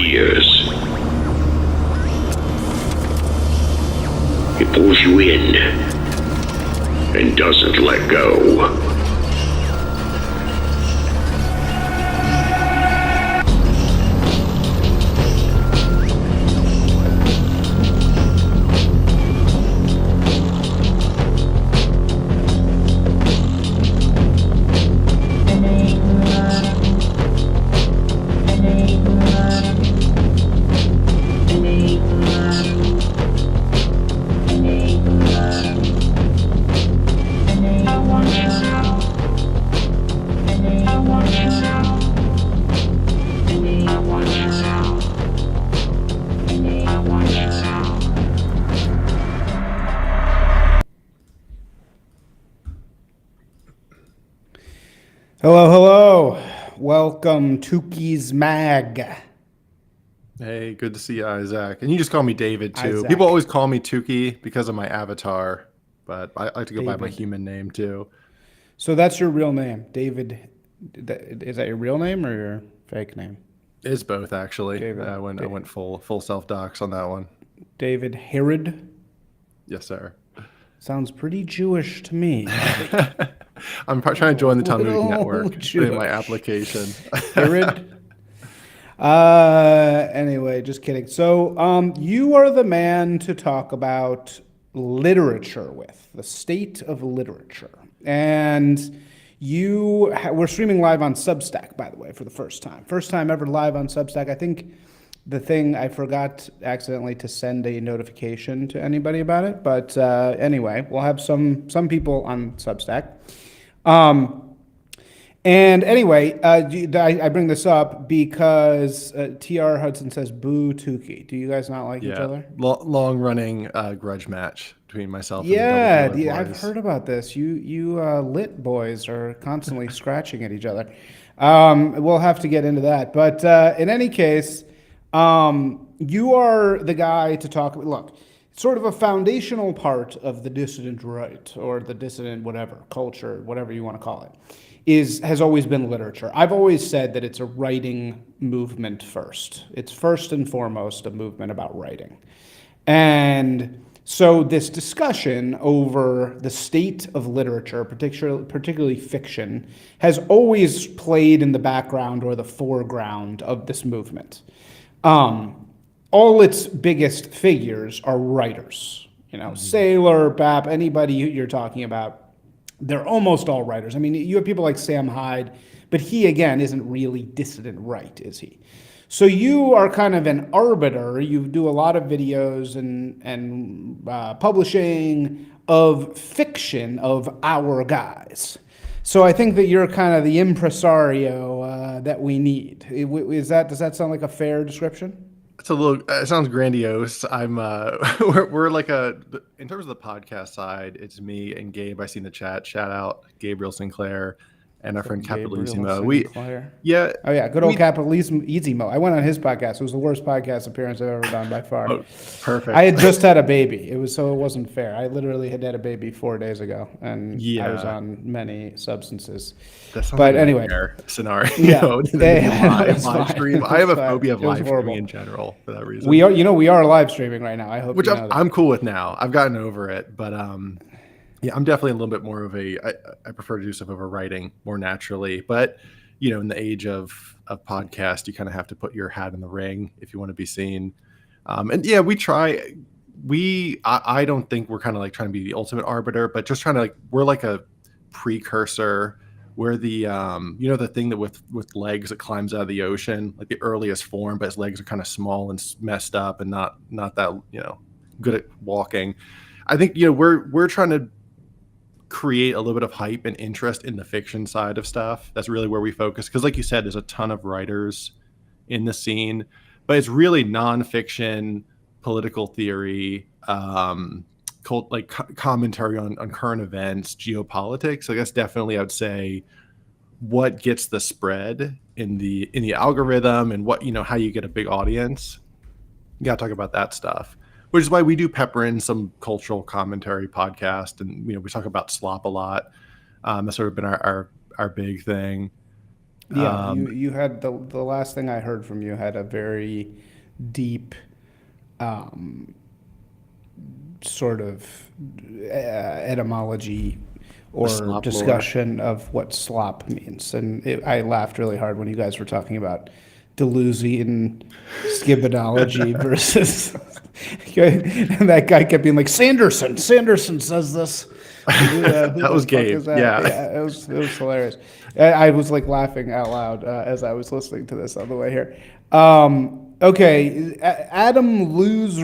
years. It pulls you in and doesn't let go. Hello, hello. Welcome, Tooky's Mag. Hey, good to see you, Isaac. And you just call me David, too. Isaac. People always call me Tooky because of my avatar, but I like to go by my David. human name, too. So that's your real name, David. Is that your real name or your fake name? It's both, actually. David. I went full self-docs on that one. David Herod? Yes, sir. Sounds pretty Jewish to me. I'm trying to join the Talmudic Little network in Jewish. my application. Herod? Anyway, just kidding. So, you are the man to talk about literature with, the state of literature. And we're streaming live on Substack, by the way, for the first time. First time ever live on Substack. I think the thing I forgot accidentally to send a notification to anybody about it. But anyway, we'll have some people on Substack. And anyway, I bring this up because TR Hudson says, boo Tooky. Do you guys not like each other? Long-running grudge match between myself and Yeah, the Double I've heard about this. You lit boys are constantly scratching at each other. We'll have to get into that. But in any case, you are the guy to talk about. Look, sort of a foundational part of the dissident right, or the dissident whatever, culture, whatever you want to call it, has always been literature. I've always said that it's a writing movement first. It's first and foremost a movement about writing. And so this discussion over the state of literature, particularly fiction, has always played in the background or the foreground of this movement. All its biggest figures are writers. Sailor, Bap, anybody you're talking about, they're almost all writers. I mean, you have people like Sam Hyde, but he, again, isn't really dissident right, is he? So you are kind of an arbiter. You do a lot of videos and publishing of fiction of our guys. So I think that you're kind of the impresario that we need. Does that sound like a fair description? It's it sounds grandiose. We're like in terms of the podcast side, it's me and Gabe. I see in the chat, shout out Gabriel Sinclair and our friend Capitalisimo. Oh yeah, good old Capitalisimo. I went on his podcast. It was the worst podcast appearance I've ever done by far. Oh, perfect. I had just had a baby. It wasn't fair. I literally had a baby 4 days ago, and I was on many substances. But anyway, scenario. Yeah, live stream. I have a phobia of live streaming in general for that reason. We are live streaming right now. I hope which I'm cool with now. I've gotten over it, but yeah, I'm definitely a little bit more of I prefer to do stuff over writing more naturally. But, in the age of podcast, you kind of have to put your hat in the ring if you want to be seen. And yeah, we try. I don't think we're kind of like trying to be the ultimate arbiter, but just trying to we're like a precursor. We're the, the thing that with legs that climbs out of the ocean, like the earliest form, but its legs are kind of small and messed up and not that, good at walking. I think, we're trying to create a little bit of hype and interest in the fiction side of stuff. That's really where we focus. Because like you said, there's a ton of writers in the scene, but it's really nonfiction, political theory, commentary on current events, geopolitics. I guess definitely I would say what gets the spread in the algorithm and what, how you get a big audience. You got to talk about that stuff. Which is why we do pepper in some cultural commentary podcast, and we talk about slop a lot. That's sort of been our big thing. Yeah, you had the last thing I heard from you had a very deep um, sort of etymology The or slop lore. discussion of what slop means, and I laughed really hard when you guys were talking about Deleuzian skibidology versus. And that guy kept being like, Sanderson says this. Who That the was fuck Gabe. is that? Yeah. Yeah, it was hilarious. I was like laughing out loud as I was listening to this on the way here. Okay, Adam Luz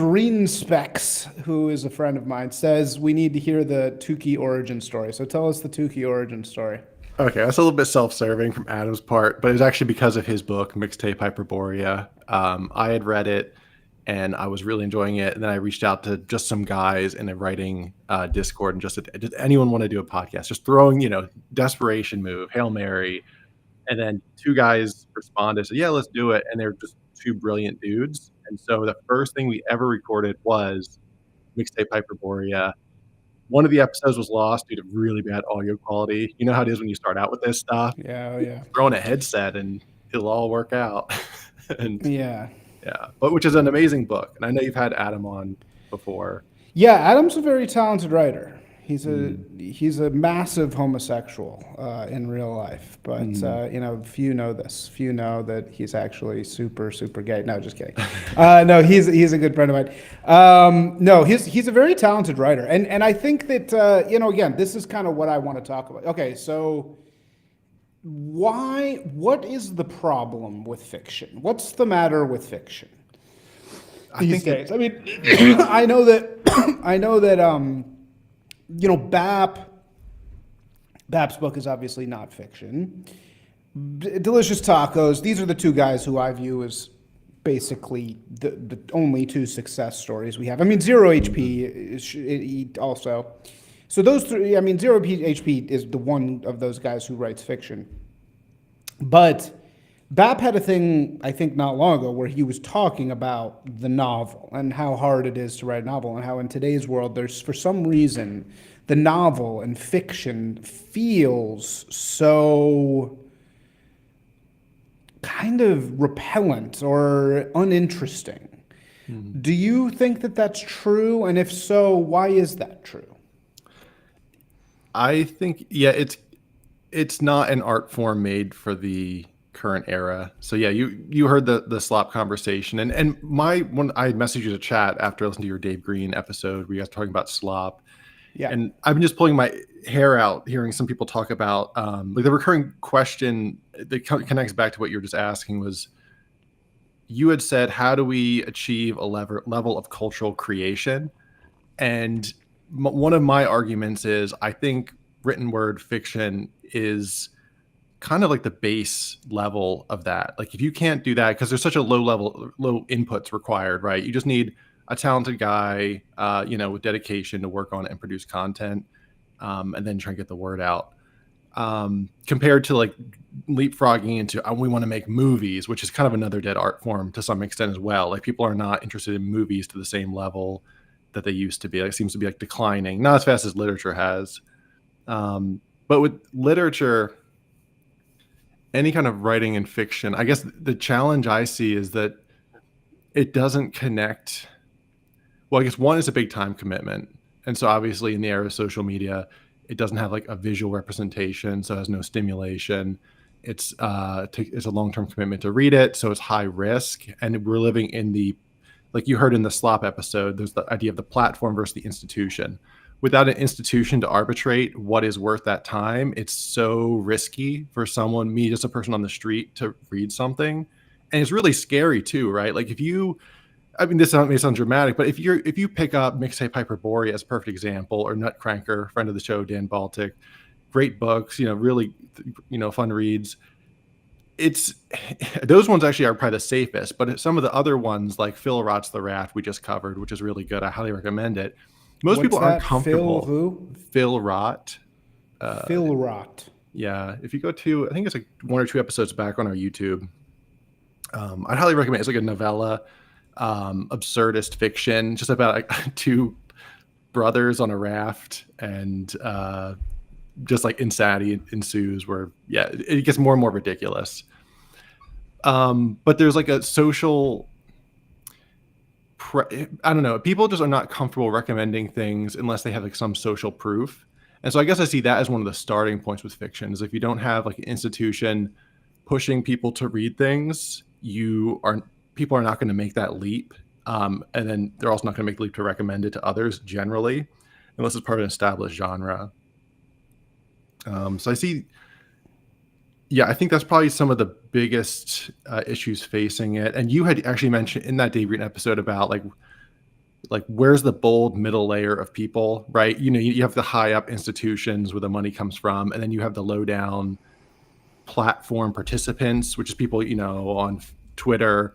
Specs, who is a friend of mine, says we need to hear the Tooky origin story. So tell us the Tooky origin story. Okay, that's a little bit self-serving from Adam's part, but it was actually because of his book, Mixtape Hyperborea. I had read it and I was really enjoying it. And then I reached out to just some guys in a writing Discord and just did anyone want to do a podcast? Just throwing, desperation move, Hail Mary. And then two guys responded, said, yeah, let's do it. And they're just two brilliant dudes. And so the first thing we ever recorded was Mixtape Hyperborea. One of the episodes was lost due to really bad audio quality. You know how it is when you start out with this stuff. Yeah, oh, yeah, Throw in a headset and it'll all work out. And yeah. yeah, but which is an amazing book. And I know you've had Adam on before. Yeah, Adam's a very talented writer. He's a Mm. he's a massive homosexual in real life, but few know this. Few know that he's actually super super gay. No, just kidding. No, he's a good friend of mine. No, he's a very talented writer, and I think that again, this is kind of what I want to talk about. Okay, so what is the problem with fiction? What's the matter with fiction these days? I mean, I know that Bap's book is obviously not fiction. Delicious Tacos, these are the two guys who I view as basically the only two success stories we have. I mean, Zero HP is also. So those three, I mean, Zero HP is the one of those guys who writes fiction. But Bap had a thing, I think, not long ago where he was talking about the novel and how hard it is to write a novel and how in today's world there's, for some reason, the novel and fiction feels so kind of repellent or uninteresting. Do you think that that's true? And if so, why is that true? I think, yeah, it's not an art form made for the current era. So yeah, you heard the slop conversation, and when I messaged you to chat after I listened to your Dave Green episode where you guys talking about slop. Yeah. And I've been just pulling my hair out hearing some people talk about like the recurring question that connects back to what you were just asking was, you had said, how do we achieve a level of cultural creation? And one of my arguments is I think written word fiction is kind of like the base level of that. Like if you can't do that, because there's such a low inputs required, right? You just need a talented guy, with dedication to work on it and produce content, and then try and get the word out. Compared to like leapfrogging into, we want to make movies, which is kind of another dead art form to some extent as well. Like people are not interested in movies to the same level that they used to be. Like it seems to be like declining, not as fast as literature has. But with literature, any kind of writing and fiction, I guess the challenge I see is that it doesn't connect. Well, I guess one is a big time commitment. And so obviously in the era of social media, it doesn't have like a visual representation, so it has no stimulation. It's a long-term commitment to read it, so it's high risk. And we're living in like you heard in the slop episode, there's the idea of the platform versus the institution. Without an institution to arbitrate what is worth that time, it's so risky for me, just a person on the street, to read something. And it's really scary too, right? Like this may sound dramatic, but if you pick up Mixtape Hyperborea as a perfect example, or Nutcracker, friend of the show, Dan Baltic, great books, really, fun reads. Those ones actually are probably the safest, but some of the other ones like Phil Rott's The Raft we just covered, which is really good. I highly recommend it. Most people aren't comfortable. Phil who? Phil Rott. Phil Rott. Yeah. If you go to, I think it's like 1 or 2 episodes back on our YouTube, I'd highly recommend it. It's like a novella, absurdist fiction, just about like 2 brothers on a raft, and just like insanity ensues where, yeah, it gets more and more ridiculous. But there's like a social, I don't know, people just are not comfortable recommending things unless they have like some social proof. And so I guess I see that as one of the starting points with fiction, is if you don't have like an institution pushing people to read things, people are not going to make that leap. And then they're also not going to make the leap to recommend it to others generally, unless it's part of an established genre. So I see, yeah, I think that's probably some of the biggest issues facing it. And you had actually mentioned in that Dave Green episode about like where's the bold middle layer of people, right? You know, you have the high up institutions where the money comes from, and then you have the low down platform participants, which is people, you know, on Twitter.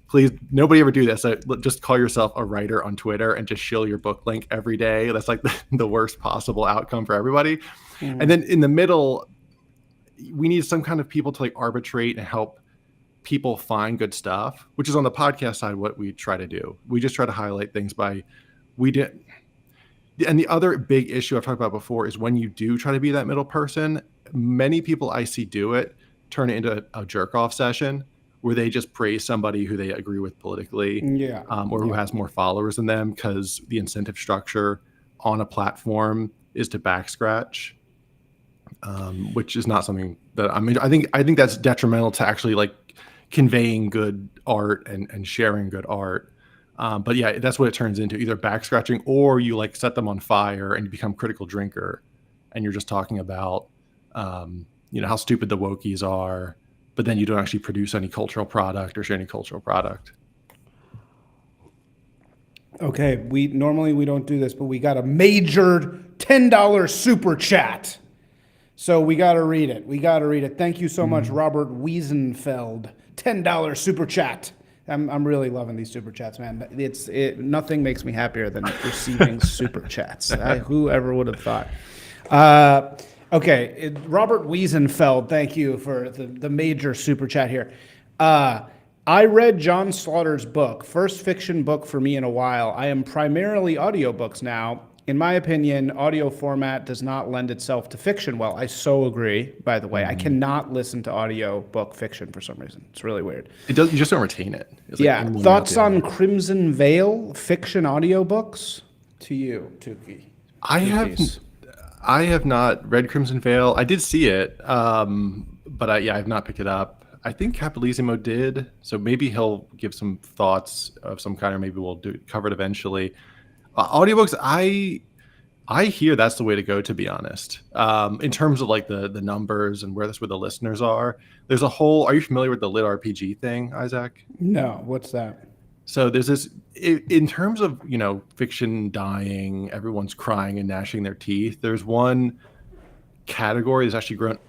Please, nobody ever do this. So just call yourself a writer on Twitter and just shill your book link every day. That's like the worst possible outcome for everybody. Mm-hmm. And then in the middle, we need some kind of people to like arbitrate and help people find good stuff, which is on the podcast side what we try to do. We just try to highlight things and the other big issue I've talked about before is when you do try to be that middle person, many people I see do it turn it into a jerk off session where they just praise somebody who they agree with politically, or who has more followers than them, because the incentive structure on a platform is to back scratch, which is not something that I think that's detrimental to actually like conveying good art and sharing good art. But yeah, that's what it turns into, either back scratching or you like set them on fire and you become critical drinker and you're just talking about, how stupid the wokies are, but then you don't actually produce any cultural product or share any cultural product. Okay, we don't do this, but we got a major $10 super chat. So we got to read it. Thank you so much, Robert Wiesenfeld. $10 super chat. I'm really loving these super chats, man. Nothing makes me happier than receiving super chats. Whoever would have thought? Okay, Robert Wiesenfeld, thank you for the major super chat here. I read John Slaughter's book, first fiction book for me in a while. I am primarily audiobooks now. In my opinion, audio format does not lend itself to fiction well. I so agree, by the way. I cannot listen to audio book fiction for some reason. It's really weird. You just don't retain it. Thoughts on Crimson Veil fiction audiobooks? To you, Tooky. I have not read Crimson Veil. I did see it, but I have not picked it up. I think Capitalisimo did, so maybe he'll give some thoughts of some kind, or maybe we'll cover it eventually. Audiobooks, I hear that's the way to go, to be honest. In terms of like the numbers and where the listeners are, there's a whole. Are you familiar with the lit RPG thing, Isaac? No, what's that? So there's this, in terms of fiction dying, everyone's crying and gnashing their teeth. There's one category that's actually grown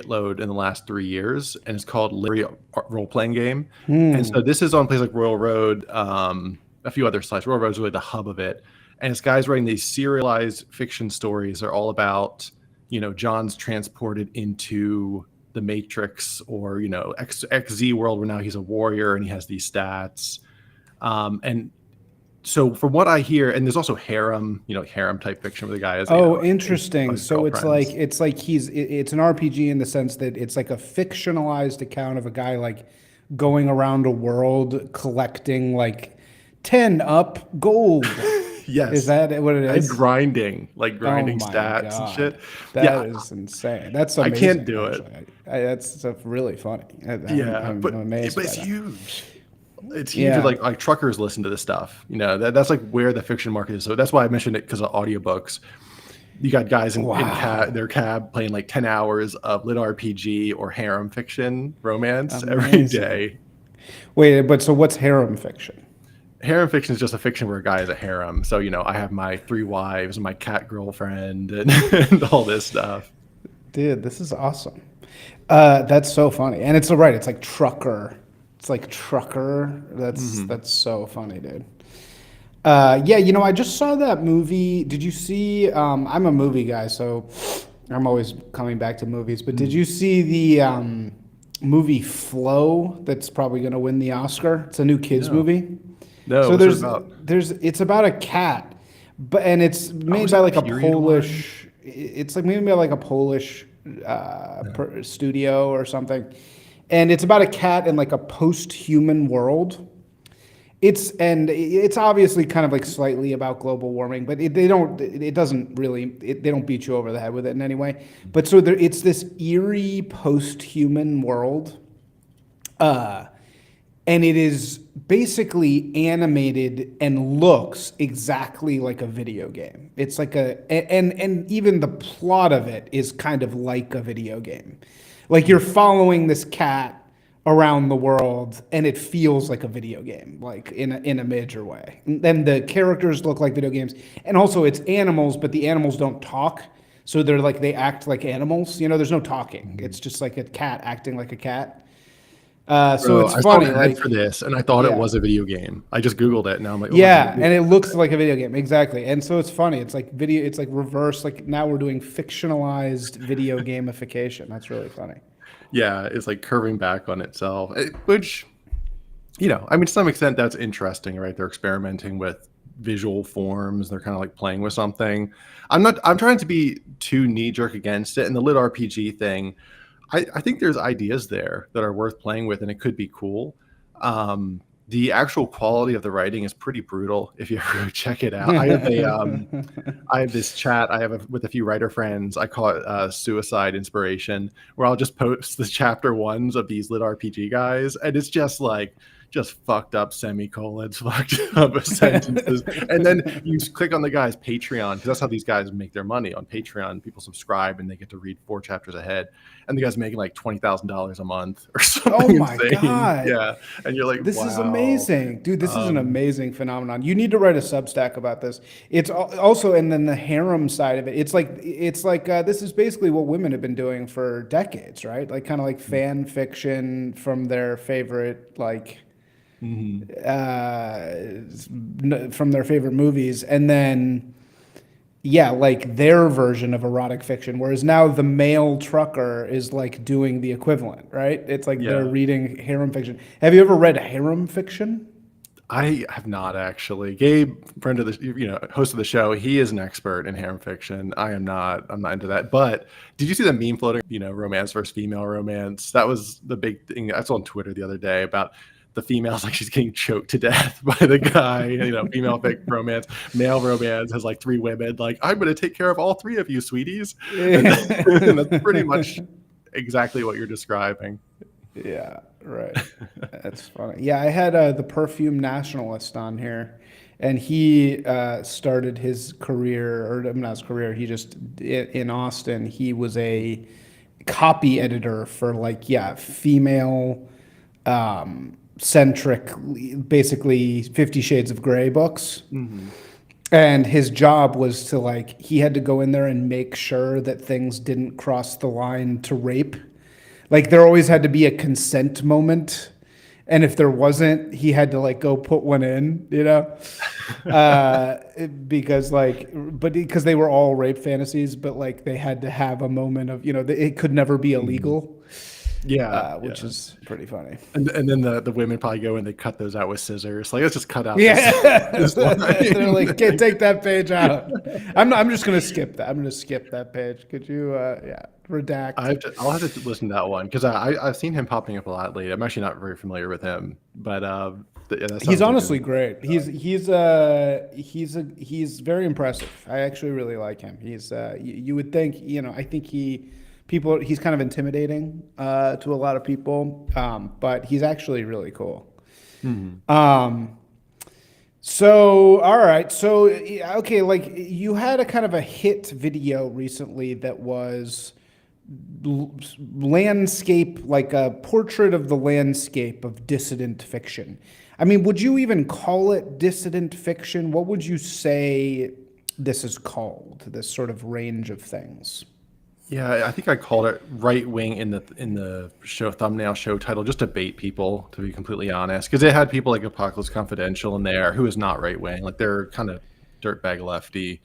load in the last 3 years, and it's called literary role-playing game. And so this is on places like Royal Road, a few other sites. Royal Road is really the hub of it, and it's guys writing these serialized fiction stories. They're all about John's transported into the Matrix, or XZ world where now he's a warrior and he has these stats, and so from what I hear, and there's also harem, harem type fiction where the guy is. Interesting. So it's like it's an RPG in the sense that it's like a fictionalized account of a guy like going around a world collecting like 10 up gold. Yes. Is that what it is? And grinding stats and shit. That is insane. That's amazing. I can't do it. That's really funny. I'm amazed. But it's huge. It's huge. Like truckers listen to this stuff. That's like where the fiction market is. So that's why I mentioned it, because of audiobooks. You got guys in their cab playing like 10 hours of lit RPG or harem fiction romance every day. Wait, but so what's harem fiction? Harem fiction is just a fiction where a guy is a harem. So, I have my 3 wives and my cat girlfriend and all this stuff. Dude, this is awesome. That's so funny. And it's right. It's like trucker. That's so funny, dude. I just saw that movie. Did you see, I'm a movie guy, so I'm always coming back to movies, but did you see the movie Flow that's probably going to win the Oscar? It's a new kids movie. No, so it's about a cat, and it's made is by it like a period Polish. It's like made by like a Polish studio or something, and it's about a cat in like a post-human world. It's obviously kind of like slightly about global warming, but it doesn't really they don't beat you over the head with it in any way. But so it's this eerie post-human world, and it is basically animated and looks exactly like a video game. It's like and even the plot of it is kind of like a video game. Like you're following this cat around the world and it feels like a video game, like in a major way. And then the characters look like video games, and also it's animals, but the animals don't talk. So they act like animals. There's no talking. It's just like a cat acting like a cat. So it's I funny, saw an ad for this, and I thought it was a video game. I just Googled it, and now I'm like, oh, yeah, and it looks like a video game, exactly. And so it's funny. It's like it's like reverse. Like now we're doing fictionalized video gamification. That's really funny. yeah, it's like curving back on itself, which, I mean, to some extent, that's interesting, right? They're experimenting with visual forms. They're kind of like playing with something. I'm trying to be too knee jerk against it. And the lit RPG thing, I think there's ideas there that are worth playing with, and it could be cool. The actual quality of the writing is pretty brutal if you ever check it out. I have this chat with a few writer friends. I call it suicide inspiration, where I'll just post the chapter ones of these lit RPG guys, and it's just like fucked up semicolons, fucked up sentences. And then you click on the guy's Patreon, because that's how these guys make their money. On Patreon, people subscribe and they get to read 4 chapters ahead. And the guy's making like $20,000 a month or something. Oh my insane. God. Yeah. And you're like, this wow. is amazing. Dude, this is an amazing phenomenon. You need to write a Substack about this. It's also, and then the harem side of it. It's like this is basically what women have been doing for decades, right? Like kind of like fan fiction from their favorite, like, from their favorite movies, and then like their version of erotic fiction, whereas now the male trucker is like doing the equivalent, right? It's like they're reading harem fiction. Have you ever read harem fiction? I have not, actually. Gabe, friend of the host of the show, he is an expert in harem fiction. I'm not into that. But did you see the meme floating, romance versus female romance? That was the big thing. I saw on Twitter the other day about the female's like she's getting choked to death by the guy. Female romance, male romance has like 3 women. Like, I'm going to take care of all 3 of you, sweeties. And that's pretty much exactly what you're describing. Yeah, right. That's funny. Yeah, I had the perfume nationalist on here, and he started his career, or not his career. He just in Austin. He was a copy editor for female. Centric, basically 50 Shades of Grey books. Mm-hmm. And his job was to he had to go in there and make sure that things didn't cross the line to rape. Like there always had to be a consent moment. And if there wasn't, he had to go put one in, because because they were all rape fantasies, but they had to have a moment of, it could never be illegal. Yeah, which is pretty funny. And then the women probably go and they cut those out with scissors. Like, let's just cut out. Yeah, this they're like, "Can't take that page out." I'm just gonna skip that. I'm gonna skip that page. Could you, redact? I'll have to listen to that one, because I've seen him popping up a lot lately. I'm actually not very familiar with him, but he's honestly great. He's very impressive. I actually really like him. He's you would think, I think he's kind of intimidating to a lot of people, but he's actually really cool. Mm-hmm. So, all right. So, okay, you had a kind of a hit video recently that was landscape, like a portrait of the landscape of dissident fiction. I mean, would you even call it dissident fiction? What would you say this is called, this sort of range of things? Yeah, I think I called it right wing in the show thumbnail, show title, just to bait people, to be completely honest, because it had people like Apocalypse Confidential in there, who is not right wing, like they're kind of dirtbag lefty.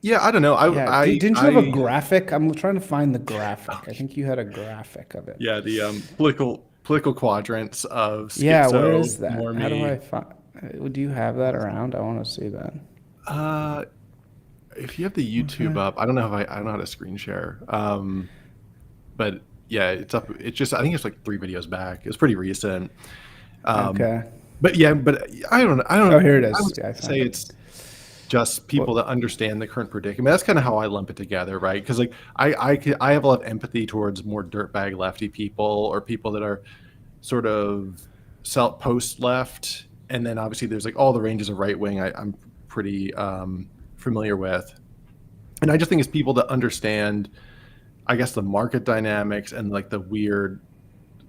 Yeah, I don't know. Didn't you have a graphic? I'm trying to find the graphic. I think you had a graphic of it. Yeah, the political quadrants of where is that? More How do me. I find? Do you have that around? I want to see that. If you have the YouTube up, I don't know if I don't know how to screen share. But yeah, it's up. It's just I think it's like 3 videos back. It's pretty recent. Okay. But yeah, but I don't. Oh, here it is. I would Yeah, I say found it. it's just people that understand the current predicament. That's kind of how I lump it together, right? Because like I have a lot of empathy towards more dirtbag lefty people or people that are sort of post left, and then obviously there's like all the ranges of right wing. I'm pretty familiar with, and I just think it's people that understand, I guess, the market dynamics and like the weird,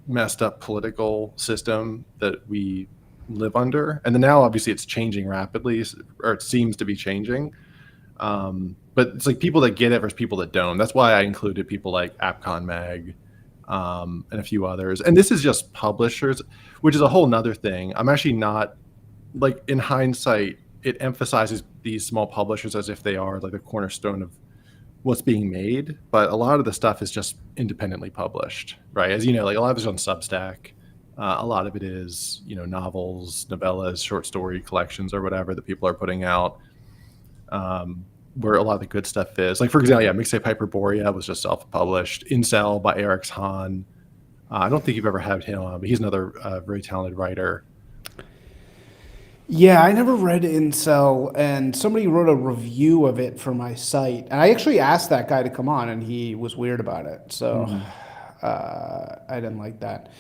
messed up political system that we live under. And then now obviously it's changing rapidly, or it seems to be changing. But it's like people that get it versus people that don't. That's why I included people like AppCon Mag and a few others. And this is just publishers, which is a whole nother thing. I'm actually not, like, in hindsight, it emphasizes these small publishers as if they are like the cornerstone of what's being made, but a lot of the stuff is just independently published, right? As you know, like a lot of it's on Substack. A lot of it is, novels, novellas, short story collections, or whatever that people are putting out. Where a lot of the good stuff is, like, for example, Mixtape Hyperborea was just self-published. Incel by Eric Hahn. I don't think you've ever had him on, but he's another very talented writer. Yeah, I never read Incel, and somebody wrote a review of it for my site. And I actually asked that guy to come on, and he was weird about it. So I didn't like that.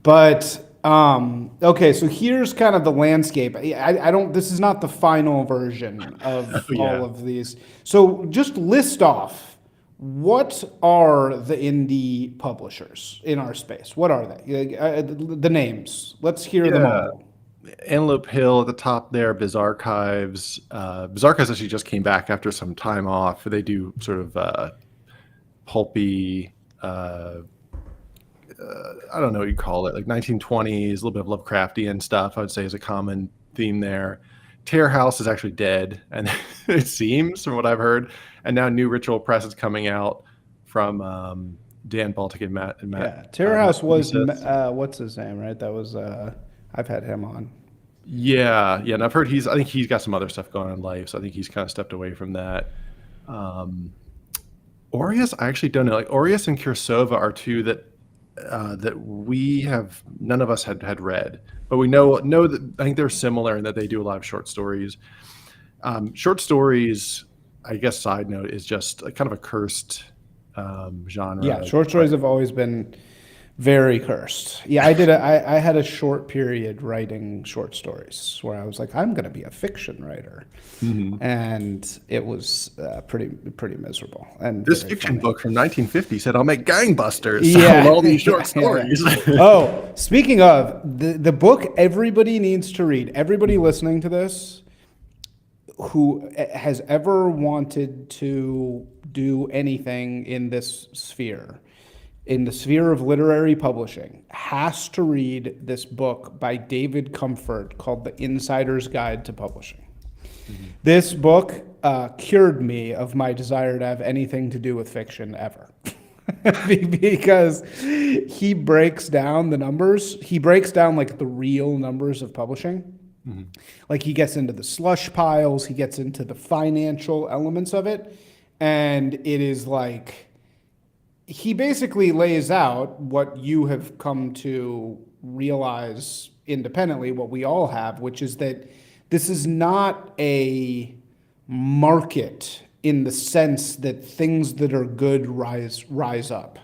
But okay, so here's kind of the landscape. I don't. This is not the final version of all of these. So just list off, what are the indie publishers in our space? What are they? The names. Let's hear them all. Antelope Hill at the top there, Biz Archives. Biz Archives actually just came back after some time off. They do sort of pulpy, I don't know what you call it, like 1920s, a little bit of Lovecraftian stuff, I would say is a common theme there. Terror House is actually dead, and it seems, from what I've heard. And now New Ritual Press is coming out from Dan Baltic and Matt. Yeah, Terror House was, what's his name, right? That was... I've had him on. Yeah, and I've heard I think he's got some other stuff going on in life, so I think he's kind of stepped away from that. Aureus, I actually don't know. Like Aureus and Kursova are two that we have, none of us had read, but we know that I think they're similar in that they do a lot of short stories. Short stories, I guess, side note, is just kind of a cursed genre. Yeah, short stories have always been very cursed. Yeah, I had a short period writing short stories where I was like, I'm going to be a fiction writer, and it was pretty miserable. And this fiction book from 1950 said, "I'll make gangbusters." Yeah, all these short stories. Oh, speaking of the book, everybody needs to read. Everybody listening to this, who has ever wanted to do anything in this sphere, in the sphere of literary publishing, has to read this book by David Comfort called The Insider's Guide to Publishing. This book cured me of my desire to have anything to do with fiction ever. Because he breaks down the numbers. He breaks down like the real numbers of publishing. Like he gets into the slush piles, he gets into the financial elements of it, and it is like, he basically lays out what you have come to realize independently, what we all have, which is that this is not a market in the sense that things that are good rise up.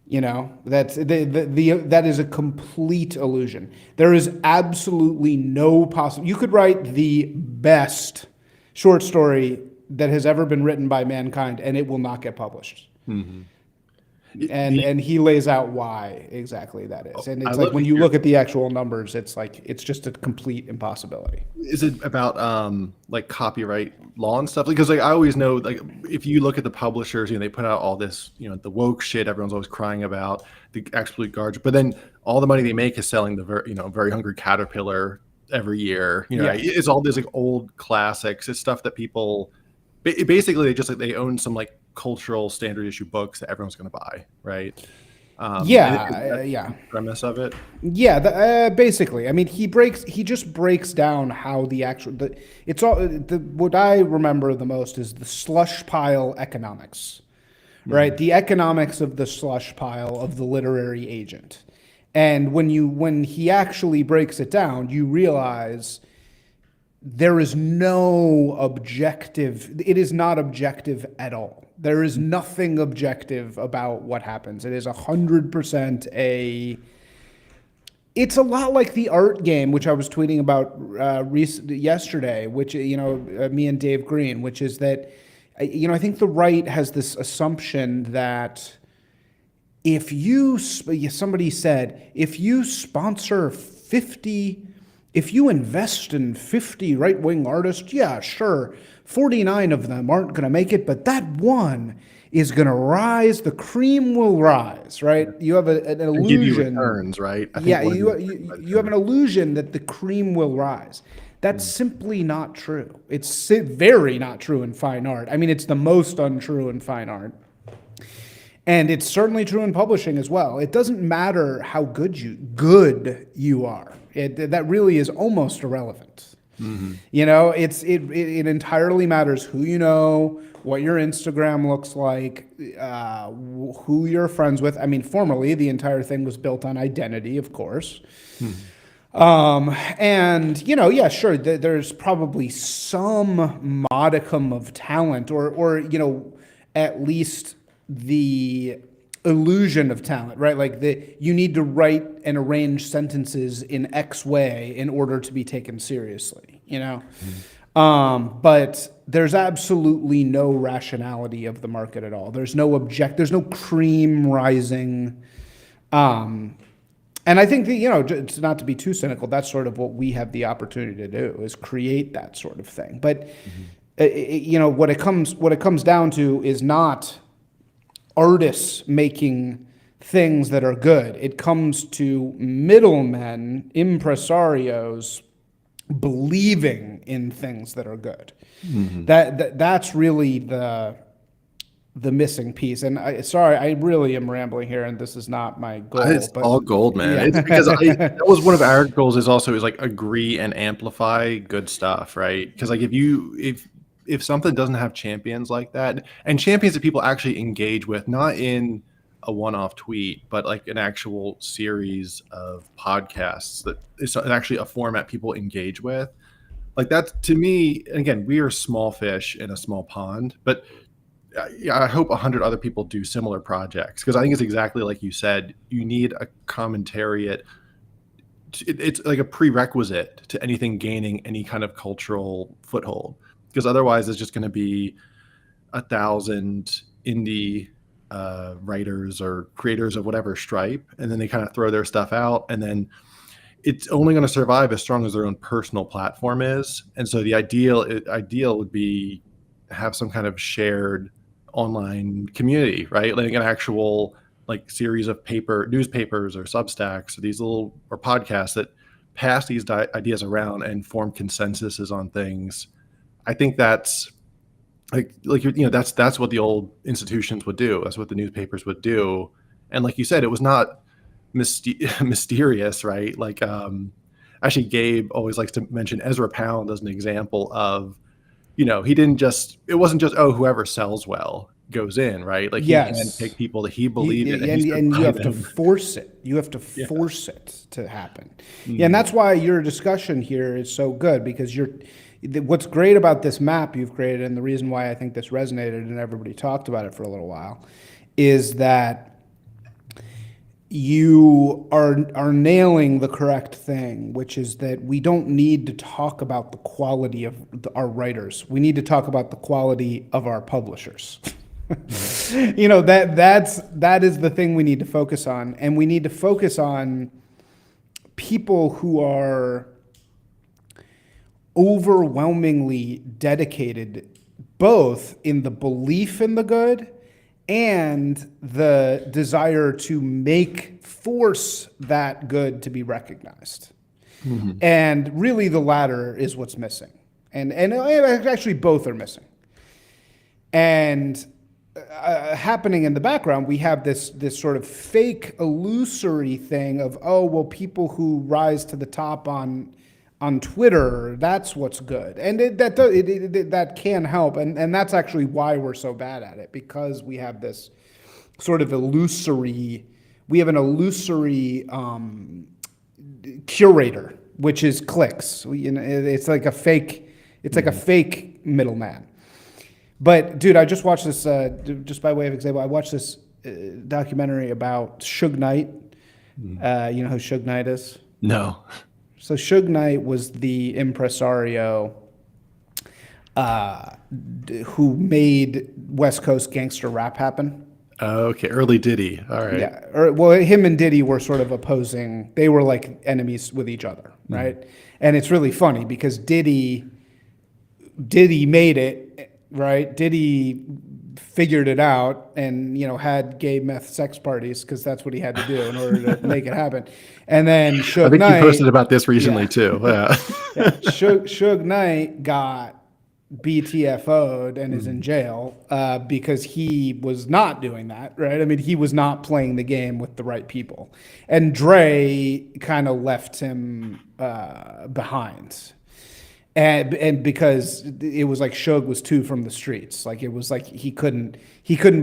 That's that is a complete illusion. There is absolutely no possible. You could write the best short story that has ever been written by mankind, and it will not get published. And he lays out why exactly that is. And it's like when you look at the actual numbers, it's like it's just a complete impossibility. Is it about like copyright law and stuff? Because like I always know, like if you look at the publishers, they put out all this, the woke shit everyone's always crying about, the absolute garbage. But then all the money they make is selling the Very Hungry Caterpillar every year. It's all these like old classics. It's stuff that people basically they own some like cultural standard issue books that everyone's going to buy, right? Yeah, yeah. The premise of it. Yeah, basically. I mean, he just breaks down how it's all, what I remember the most is the slush pile economics, right? The economics of the slush pile of the literary agent. And when he actually breaks it down, you realize there is no objective, it is not objective at all. There is nothing objective about what happens. It is 100% it's a lot like the art game, which I was tweeting about yesterday, which, me and Dave Green, which is that, I think the right has this assumption that somebody said, if you invest in 50 right-wing artists, yeah, sure, 49 of them aren't going to make it, but that one is going to rise. The cream will rise, right? You have an illusion. Give you returns, right? You have an illusion that the cream will rise. That's simply not true. It's very not true in fine art. I mean, it's the most untrue in fine art. And it's certainly true in publishing as well. It doesn't matter how good you are. That really is almost irrelevant. Mm-hmm. It entirely matters who you know, what your Instagram looks like, who you're friends with. I mean, formerly the entire thing was built on identity, of course. And yeah, sure, there's probably some modicum of talent, or at least the illusion of talent, right? Like you need to write and arrange sentences in X way in order to be taken seriously, but there's absolutely no rationality of the market at all. There's no cream rising. And I think that, it's not to be too cynical, that's sort of what we have the opportunity to do, is create that sort of thing. But, what it comes down to is not artists making things that are good. It comes to middlemen, impresarios, believing in things that are good. Mm-hmm. That's really the missing piece. And I really am rambling here, and this is not my goal. It's all gold, man. Yeah. It's because that was one of our goals. Is like agree and amplify good stuff, right? Because like if something doesn't have champions like that, and champions that people actually engage with, not in a one-off tweet, but like an actual series of podcasts that is actually a format people engage with, like that, to me, again, we are small fish in a small pond, but I hope 100 other people do similar projects, because I think it's exactly like you said. You need a commentariat. It's like a prerequisite to anything gaining any kind of cultural foothold, because otherwise it's just going to be 1,000 indie writers or creators of whatever stripe, and then they kind of throw their stuff out, and then it's only going to survive as strong as their own personal platform is. And so the ideal would be have some kind of shared online community, right? Like an actual like series of newspapers or Substacks, or podcasts that pass these ideas around and form consensuses on things. I think that's that's what the old institutions would do. That's what the newspapers would do. And like you said, it was not mysterious, right? Like actually Gabe always likes to mention Ezra Pound as an example of, it wasn't just, whoever sells well goes in, right? Like he can pick people that he believed in. And you have to force it. You have to force it to happen. Mm-hmm. Yeah, and that's why your discussion here is so good, because what's great about this map you've created, and the reason why I think this resonated and everybody talked about it for a little while, is that you are nailing the correct thing, which is that we don't need to talk about the quality of our writers. We need to talk about the quality of our publishers. That is the thing we need to focus on. And we need to focus on people who are overwhelmingly dedicated, both in the belief in the good and the desire to force that good to be recognized. Mm-hmm. And really the latter is what's missing. And actually both are missing. And happening in the background, we have this sort of fake illusory thing of, oh well, people who rise to the top on Twitter, that's what's good, and that can help, and that's actually why we're so bad at it, because we have this sort of illusory, curator, which is clicks. It's like a fake middleman. But dude, I just watched this. Just by way of example, I watched this documentary about Suge Knight. You know who Suge Knight is? No. So Suge Knight was the impresario who made West Coast gangster rap happen. Okay, early Diddy. All right. Yeah. Well, him and Diddy were sort of opposing. They were like enemies with each other, right? And it's really funny because Diddy made it, right? Diddy figured it out and, had gay meth sex parties because that's what he had to do in order to make it happen. And then Suge Knight, you posted about this recently too. Yeah. Suge Knight got BTFO'd and is in jail because he was not doing that, right? I mean, he was not playing the game with the right people. And Dre kind of left him behind. And because it was like Suge was too from the streets. Like it was like he couldn't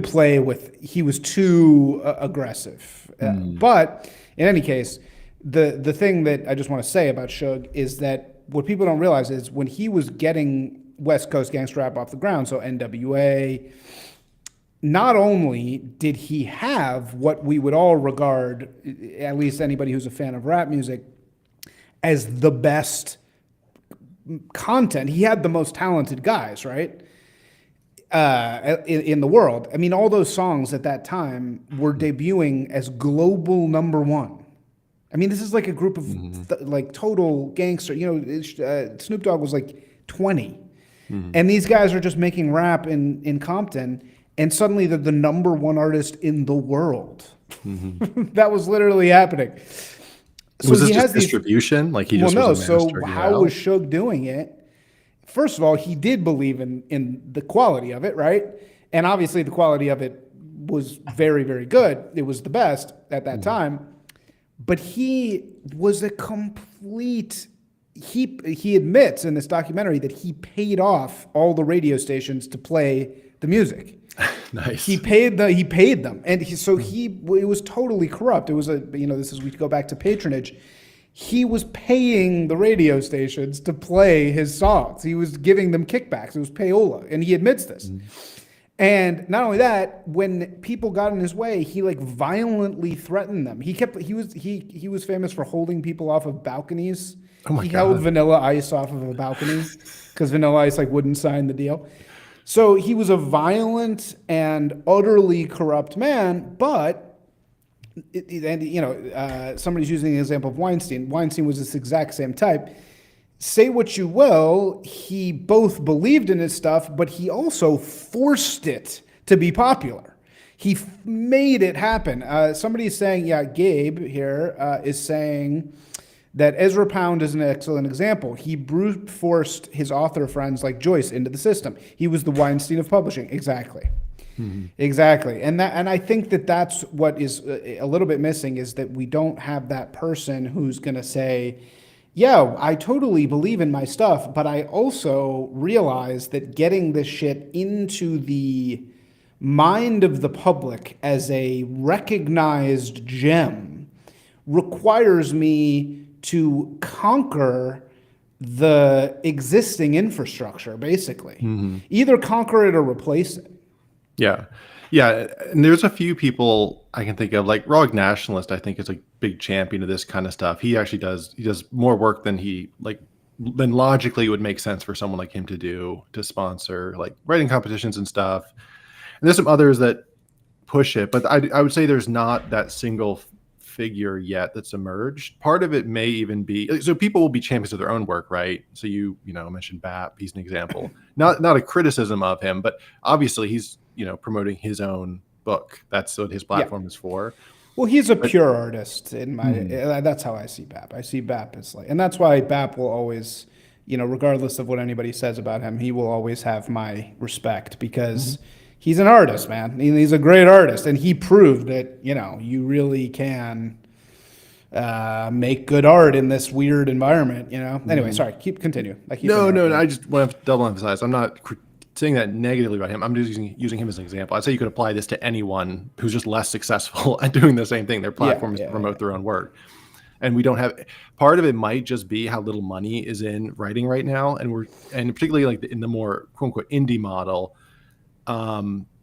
play with, he was too aggressive. But in any case, the thing that I just want to say about Suge is that what people don't realize is when he was getting West Coast gangster rap off the ground, so NWA, not only did he have what we would all regard, at least anybody who's a fan of rap music, as the best content, he had the most talented guys, right? In the world. I mean, all those songs at that time were debuting as global number one. I mean, this is like a group of like total gangster. Snoop Dogg was like 20. And these guys are just making rap in Compton, and suddenly they're the number one artist in the world. That was literally happening. So was this just distribution? Like he just was so how was Suge doing it? First of all, he did believe in the quality of it, right? And obviously the quality of it was very, very good. It was the best at that time. But he was a complete... He admits in this documentary that he paid off all the radio stations to play the music. Nice. He paid them, and it was totally corrupt. It was we go back to patronage. He was paying the radio stations to play his songs. He was giving them kickbacks. It was payola, and he admits this. And not only that, when people got in his way, he like violently threatened them. He was famous for holding people off of balconies. He held Vanilla Ice off of a balcony because Vanilla Ice like wouldn't sign the deal. So he was a violent and utterly corrupt man. But somebody's using the example of Weinstein. Weinstein was this exact same type. Say what you will, he both believed in his stuff, but he also forced it to be popular. He made it happen. Somebody's saying, Gabe here is saying that Ezra Pound is an excellent example. He brute forced his author friends like Joyce into the system. He was the Weinstein of publishing. Exactly. Exactly. And I think that's what is a little bit missing, is that we don't have that person who's going to say, yeah, I totally believe in my stuff, but I also realize that getting this shit into the mind of the public as a recognized gem requires me to conquer the existing infrastructure, basically. Either conquer it or replace it. Yeah. Yeah. And there's a few people I can think of, like Rog Nationalist, I think is a big champion of this kind of stuff. He actually does more work than than logically would make sense for someone like him to do, to sponsor like writing competitions and stuff. And there's some others that push it, but I would say there's not that single figure yet that's emerged. Part of it may even be, so people will be champions of their own work, right? So you mentioned Bap, he's an example. Not a criticism of him, but obviously he's promoting his own book. That's what his platform is for. Well, he's a pure artist in my. That's how I see Bap. I see Bap as like, and that's why Bap will always, regardless of what anybody says about him, he will always have my respect because he's an artist, man. He's a great artist, and he proved that you really can make good art in this weird environment. Anyway, sorry. Continue. I keep No. interrupting. I just want to double emphasize. I'm not saying that negatively about him. I'm just using him as an example. I'd say you could apply this to anyone who's just less successful at doing the same thing. Their platform is to promote their own work. And we don't have, part of it might just be how little money is in writing right now. And particularly like in the more quote unquote indie model,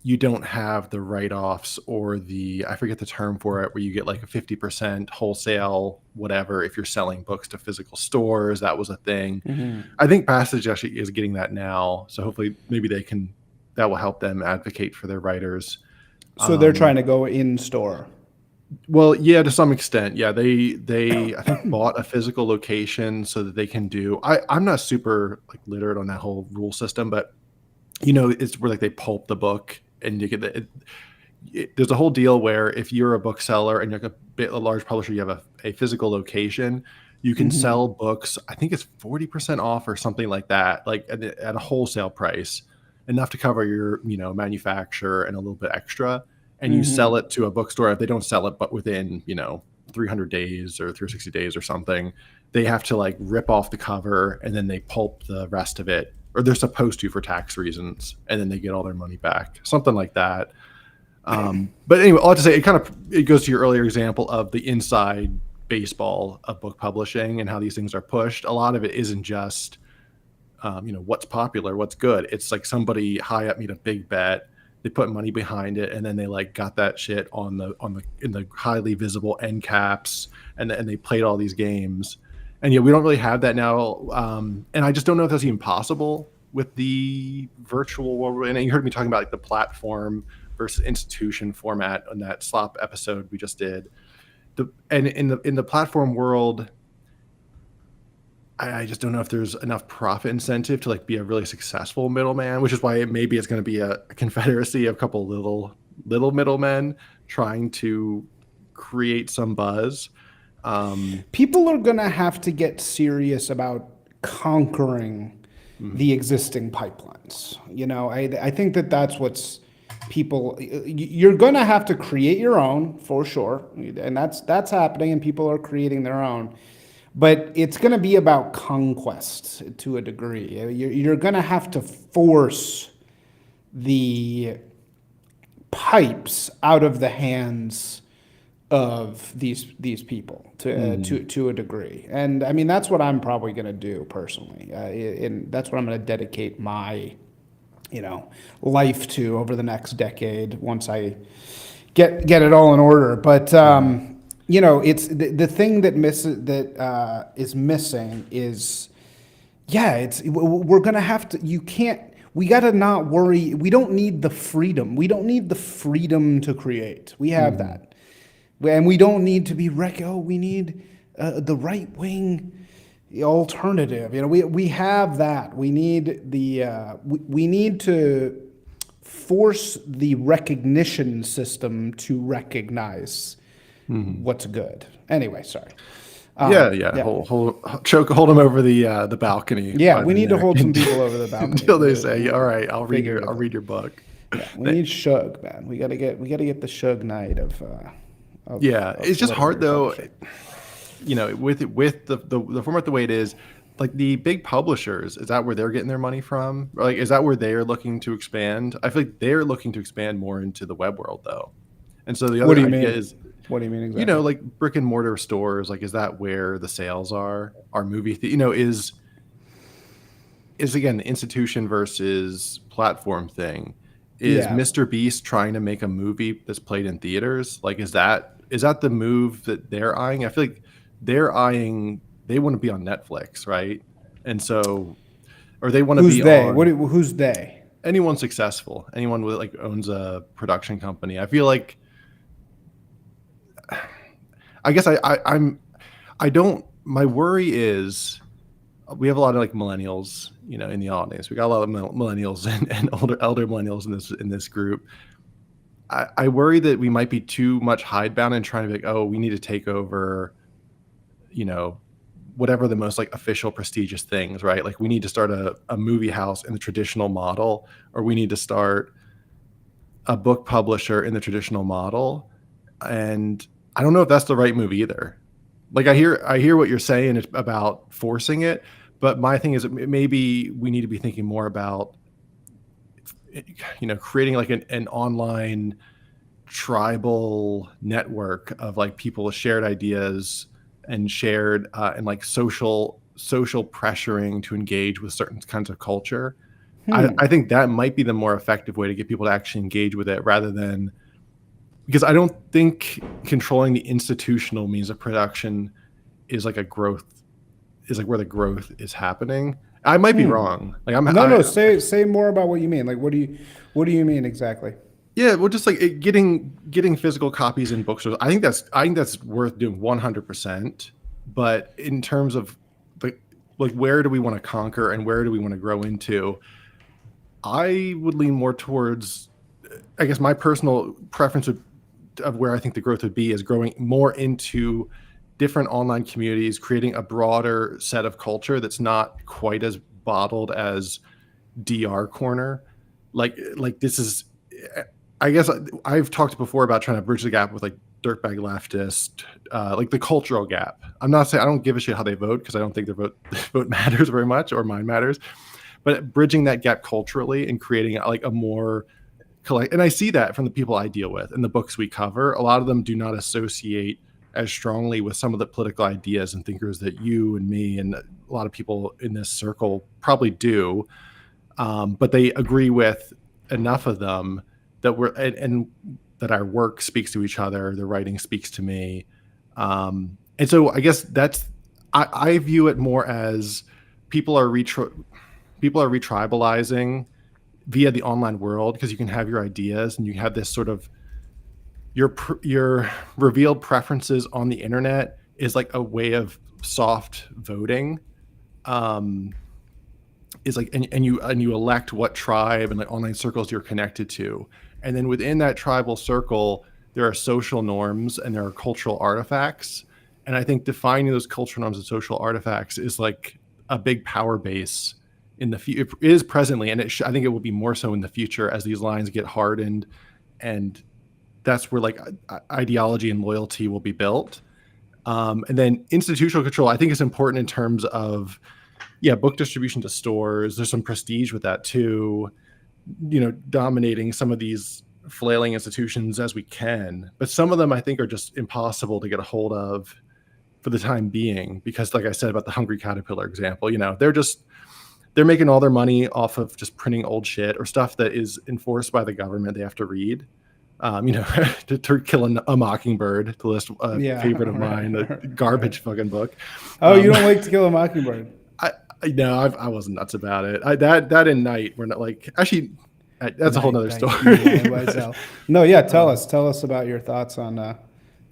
you don't have the write-offs or I forget the term for it, where you get like a 50% wholesale, whatever, if you're selling books to physical stores. That was a thing. Mm-hmm. I think Passage actually is getting that now. So hopefully maybe that will help them advocate for their writers. So they're trying to go in store. Well, yeah, to some extent. Yeah, they I think bought a physical location so that they can do. I'm not super like literate on that whole rule system, but it's where like they pulp the book and you get there's a whole deal where if you're a bookseller and you're like a large publisher, you have a physical location, you can sell books. I think it's 40% off or something like that, like at a wholesale price, enough to cover your manufacturer and a little bit extra. And you sell it to a bookstore. If they don't sell it, but within 300 days or 360 days or something, they have to like rip off the cover and then they pulp the rest of it, or they're supposed to for tax reasons, and then they get all their money back, something like that. But anyway, I'll have to say it goes to your earlier example of the inside baseball of book publishing and how these things are pushed. A lot of it isn't just what's popular, what's good. It's like somebody high up made a big bet. They put money behind it, and then they like got that shit in the highly visible end caps, and they played all these games. And we don't really have that now. And I just don't know if that's even possible with the virtual world. And you heard me talking about like the platform versus institution format on that slop episode we just did. And in the platform world, I just don't know if there's enough profit incentive to like be a really successful middleman, which is why maybe it's going to be a confederacy of a couple little middlemen trying to create some buzz. People are going to have to get serious about conquering the existing pipelines. I think that's what's you're going to have to create your own for sure. And that's happening, and people are creating their own. But it's going to be about conquest to a degree. You're going to have to force the pipes out of the hands of these people to a degree. And I mean, that's what I'm probably going to do personally. And that's what I'm going to dedicate my life to over the next decade once I get it all in order. But it's the thing that is missing is, we're gonna have to. We gotta not worry. We don't need the freedom. We don't need the freedom to create. We have that, and we don't need to be we need the right wing alternative. We have that. We need we need to force the recognition system to recognize what's good. Anyway, sorry. Hold them over the balcony. Yeah, we need to hold some people over the balcony until they say, "All right, I'll read your book." Yeah, we need Shug, man. We gotta get the Shug night of it's just hard though. With the format the way it is, like the big publishers, is that where they're getting their money from? Or like, is that where they're looking to expand? I feel like they're looking to expand more into the web world though. And so the other idea is, what do you mean exactly? Like brick and mortar stores, like, is that where the sales are? Our movie, is again, the institution versus platform thing. Is Mr. Beast trying to make a movie that's played in theaters? Like, is that the move that they're eyeing? I feel like they want to be on Netflix, right? And so, or they want to be on. Who's they? Anyone successful, anyone with like owns a production company. I feel like, I guess I don't. My worry is we have a lot of like millennials, in the audience. We got a lot of millennials and elder millennials in this group. I worry that we might be too much hidebound and trying to be like, oh, we need to take over, whatever the most like official prestigious things, right? Like we need to start a movie house in the traditional model, or we need to start, a book publisher in the traditional model, and I don't know if that's the right move either. Like I hear what you're saying about forcing it, but my thing is maybe we need to be thinking more about, creating like an online tribal network of like people with shared ideas and shared and like social pressuring to engage with certain kinds of culture. I think that might be the more effective way to get people to actually engage with it, rather than, because I don't think controlling the institutional means of production is like where the growth is happening. I might be wrong. Like No, say more about what you mean. Like, what do you mean exactly? Yeah, well, just like getting physical copies in bookstores. I think that's worth doing 100%. But in terms of like where do we want to conquer and where do we want to grow into, I would lean more towards, I guess my personal preference of where I think the growth would be is growing more into different online communities, creating a broader set of culture that's not quite as bottled as DR Corner. Like this is, I guess I've talked before about trying to bridge the gap with like dirtbag leftist, like the cultural gap. I'm not saying I don't give a shit how they vote, because I don't think their vote matters very much, or mine matters. But bridging that gap culturally and creating like a more and I see that from the people I deal with and the books we cover. A lot of them do not associate as strongly with some of the political ideas and thinkers that you and me and a lot of people in this circle probably do. But they agree with enough of them that and that our work speaks to each other, the writing speaks to me. And so I guess I view it more as people are retribalizing via the online world, because you can have your ideas and you have this sort of your revealed preferences on the internet is like a way of soft voting. Is like and you elect what tribe and like online circles you're connected to, and then within that tribal circle there are social norms and there are cultural artifacts, and I think defining those cultural norms and social artifacts is like a big power base in the future. It is presently, and I think it will be more so in the future as these lines get hardened, and that's where like ideology and loyalty will be built. And then institutional control, I think, is important in terms of, book distribution to stores. There's some prestige with that too, dominating some of these flailing institutions as we can. But some of them I think are just impossible to get a hold of for the time being, because like I said about the Hungry Caterpillar example, they're making all their money off of just printing old shit or stuff that is enforced by the government they have to read. To Kill a Mockingbird, to list a favorite of mine, the garbage fucking book. Oh, you don't like To Kill a Mockingbird? I wasn't nuts about it. That and Night were not like, actually, that's a whole nother story. No, yeah, tell us about your thoughts on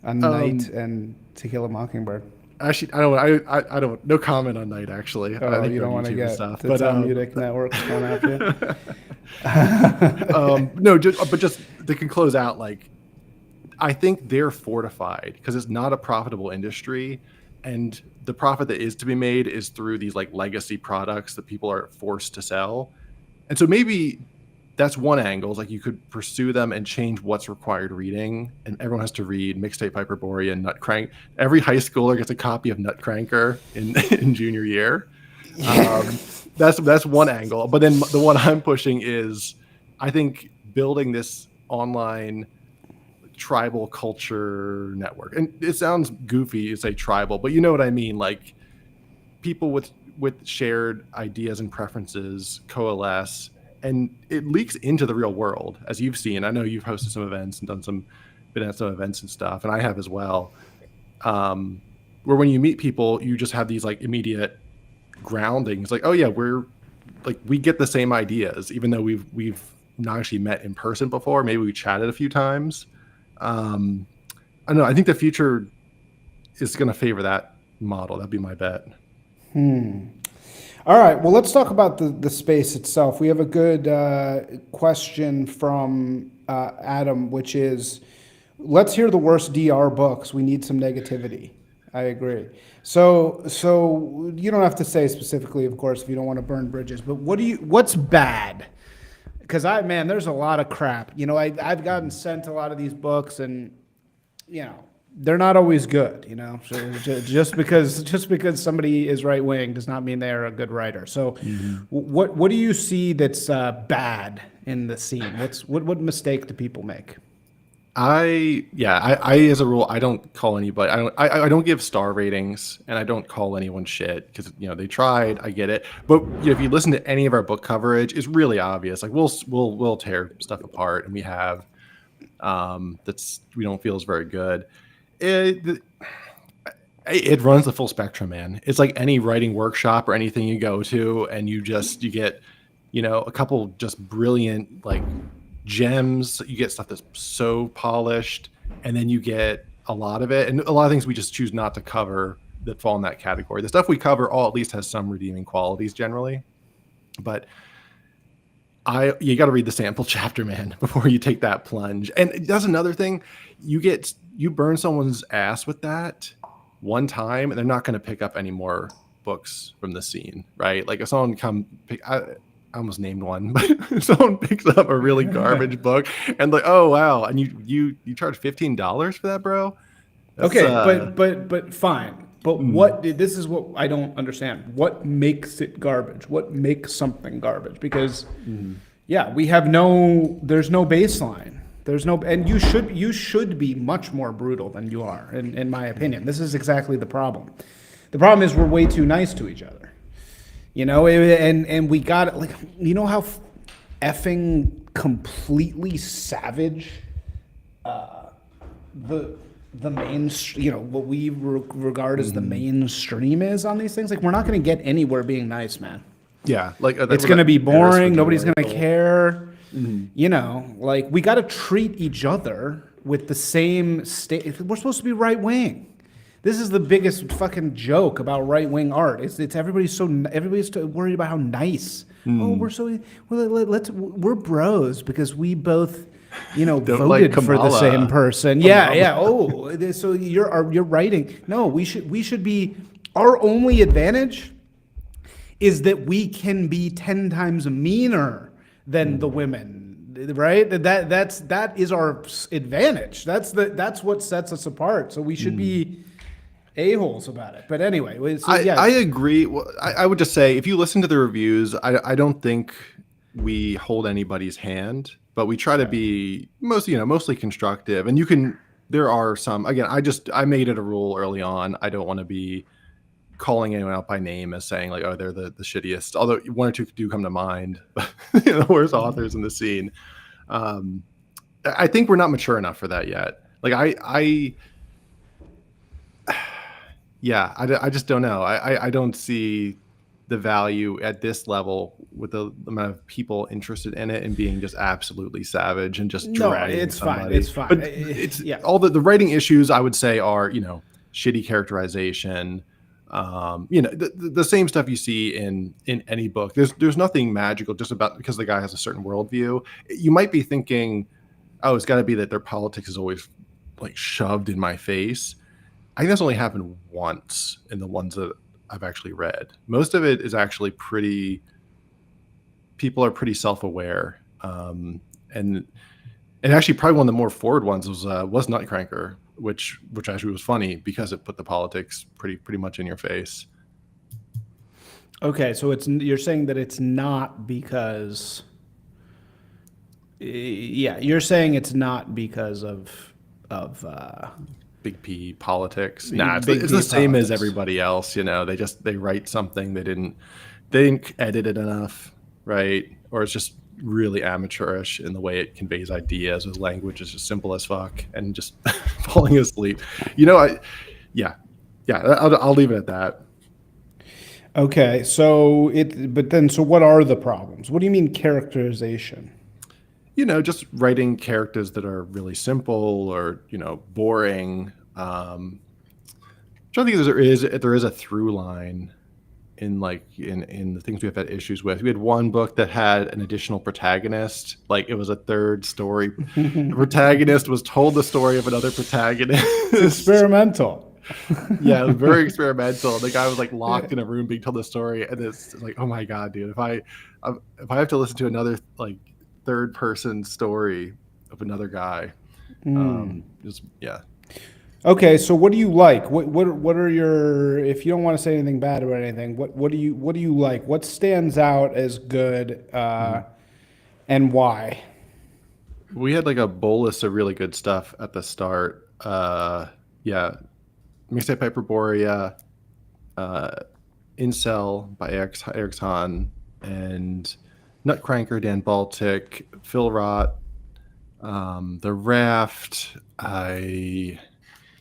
Night and To Kill a Mockingbird. Actually, I don't. No comment on Night. Actually, I think you don't want to get stuff, the Talmudic networks going after you. No, just they can close out. Like, I think they're fortified because it's not a profitable industry, and the profit that is to be made is through these like legacy products that people are forced to sell, and so maybe that's one angle. Is like you could pursue them and change what's required reading, and everyone has to read Mixtape Hyperborea and Nutcrank. Every high schooler gets a copy of Nutcranker in junior year. That's one angle. But then the one I'm pushing is, I think, building this online tribal culture network. And it sounds goofy to say tribal, but you know what I mean. Like people with shared ideas and preferences coalesce. And it leaks into the real world, as you've seen. I know you've hosted some events and been at some events and stuff, and I have as well. Where when you meet people, you just have these like immediate groundings. Like, oh yeah, we get the same ideas, even though we've not actually met in person before. Maybe we chatted a few times. I don't know. I think the future is going to favor that model. That'd be my bet. All right, well, let's talk about the space itself. We have a good question from Adam, which is, let's hear the worst DR books. We need some negativity. I agree. So you don't have to say specifically, of course, if you don't want to burn bridges, but what's bad? because there's a lot of crap. I've gotten sent a lot of these books, and they're not always good. So just because somebody is right wing does not mean they are a good writer. So, what do you see that's bad in the scene? What mistake do people make? I as a rule, I don't call anybody. I don't give star ratings, and I don't call anyone shit because they tried. I get it, but if you listen to any of our book coverage, it's really obvious. Like we'll tear stuff apart, and we have that's we don't feel is very good. It runs the full spectrum, man. It's like any writing workshop or anything you go to, and you get a couple just brilliant like gems. You get stuff that's so polished, and then you get a lot of it, and a lot of things we just choose not to cover that fall in that category. The stuff we cover all at least has some redeeming qualities generally, but you got to read the sample chapter, man, before you take that plunge. And that's another thing. You burn someone's ass with that one time, and they're not going to pick up any more books from the scene, right? Like if someone I almost named one, but if someone picks up a really garbage book and like, oh wow, and you charge $15 for that, bro? But fine. But this is what I don't understand. What makes it garbage? What makes something garbage? Because we have there's no baseline. And you should be much more brutal than you are, in my opinion. This is exactly the problem. The problem is we're way too nice to each other. And we got it. Like, how effing completely savage the main, what we regard as the mainstream is on these things. Like, we're not going to get anywhere being nice, man. Yeah, like it's going to be boring. Nobody's going to care. Like, we got to treat each other with the same state. We're supposed to be right wing. This is the biggest fucking joke about right wing art. It's everybody's worried about how nice. Oh, we're bros because we both voted for the same person. Yeah. Oh, so you're writing. No, we should be. Our only advantage is that we can be 10 times meaner than the women, right? That is our advantage. That's what sets us apart. So we should be a-holes about it. But anyway, I agree. Well, I would just say if you listen to the reviews, I don't think we hold anybody's hand, but we try to be mostly constructive. And there are some, again, I made it a rule early on. I don't want to be calling anyone out by name as saying like, oh, they're the shittiest, although one or two do come to mind, the worst authors in the scene. I think we're not mature enough for that yet. Like I just don't know. I don't see the value at this level with the amount of people interested in it and being just absolutely savage and just dragging somebody. It's fine. But all the writing issues I would say are, shitty characterization. The same stuff you see in any book. There's nothing magical just about because the guy has a certain worldview. You might be thinking, oh, it's got to be that their politics is always like shoved in my face. I think that's only happened once in the ones that I've actually read. Most of it is actually people are pretty self-aware. And actually probably one of the more forward ones was Nutcracker, which actually was funny because it put the politics pretty much in your face. Okay, so you're saying that it's not because you're saying it's not because of Big P politics. Nah, it's the same as everybody else. They write something they didn't edit it enough, right? Or it's just really amateurish in the way it conveys ideas. With language is just simple as fuck and just falling asleep. I'll leave it at that. Okay, so what are the problems? What do you mean characterization? Just writing characters that are really simple or, boring. I'm trying to think if there is a through line in the things we have had issues with. We had one book that had an additional protagonist. Like it was a third story. The protagonist was told the story of another protagonist. Experimental. Yeah, it was very experimental. The guy was like locked in a room being told the story. And it's like, oh my God, dude, if I have to listen to another like third person story of another guy. Just yeah. Okay, so what do you like? What are your, if you don't want to say anything bad about anything, what do you like? What stands out as good, and why? We had like a bolus of really good stuff at the start. Yeah, Mixtape Hyperborea, uh, Incel by Eric Hahn, and Nutcranker, Dan Baltic, Phil Roth, The Raft.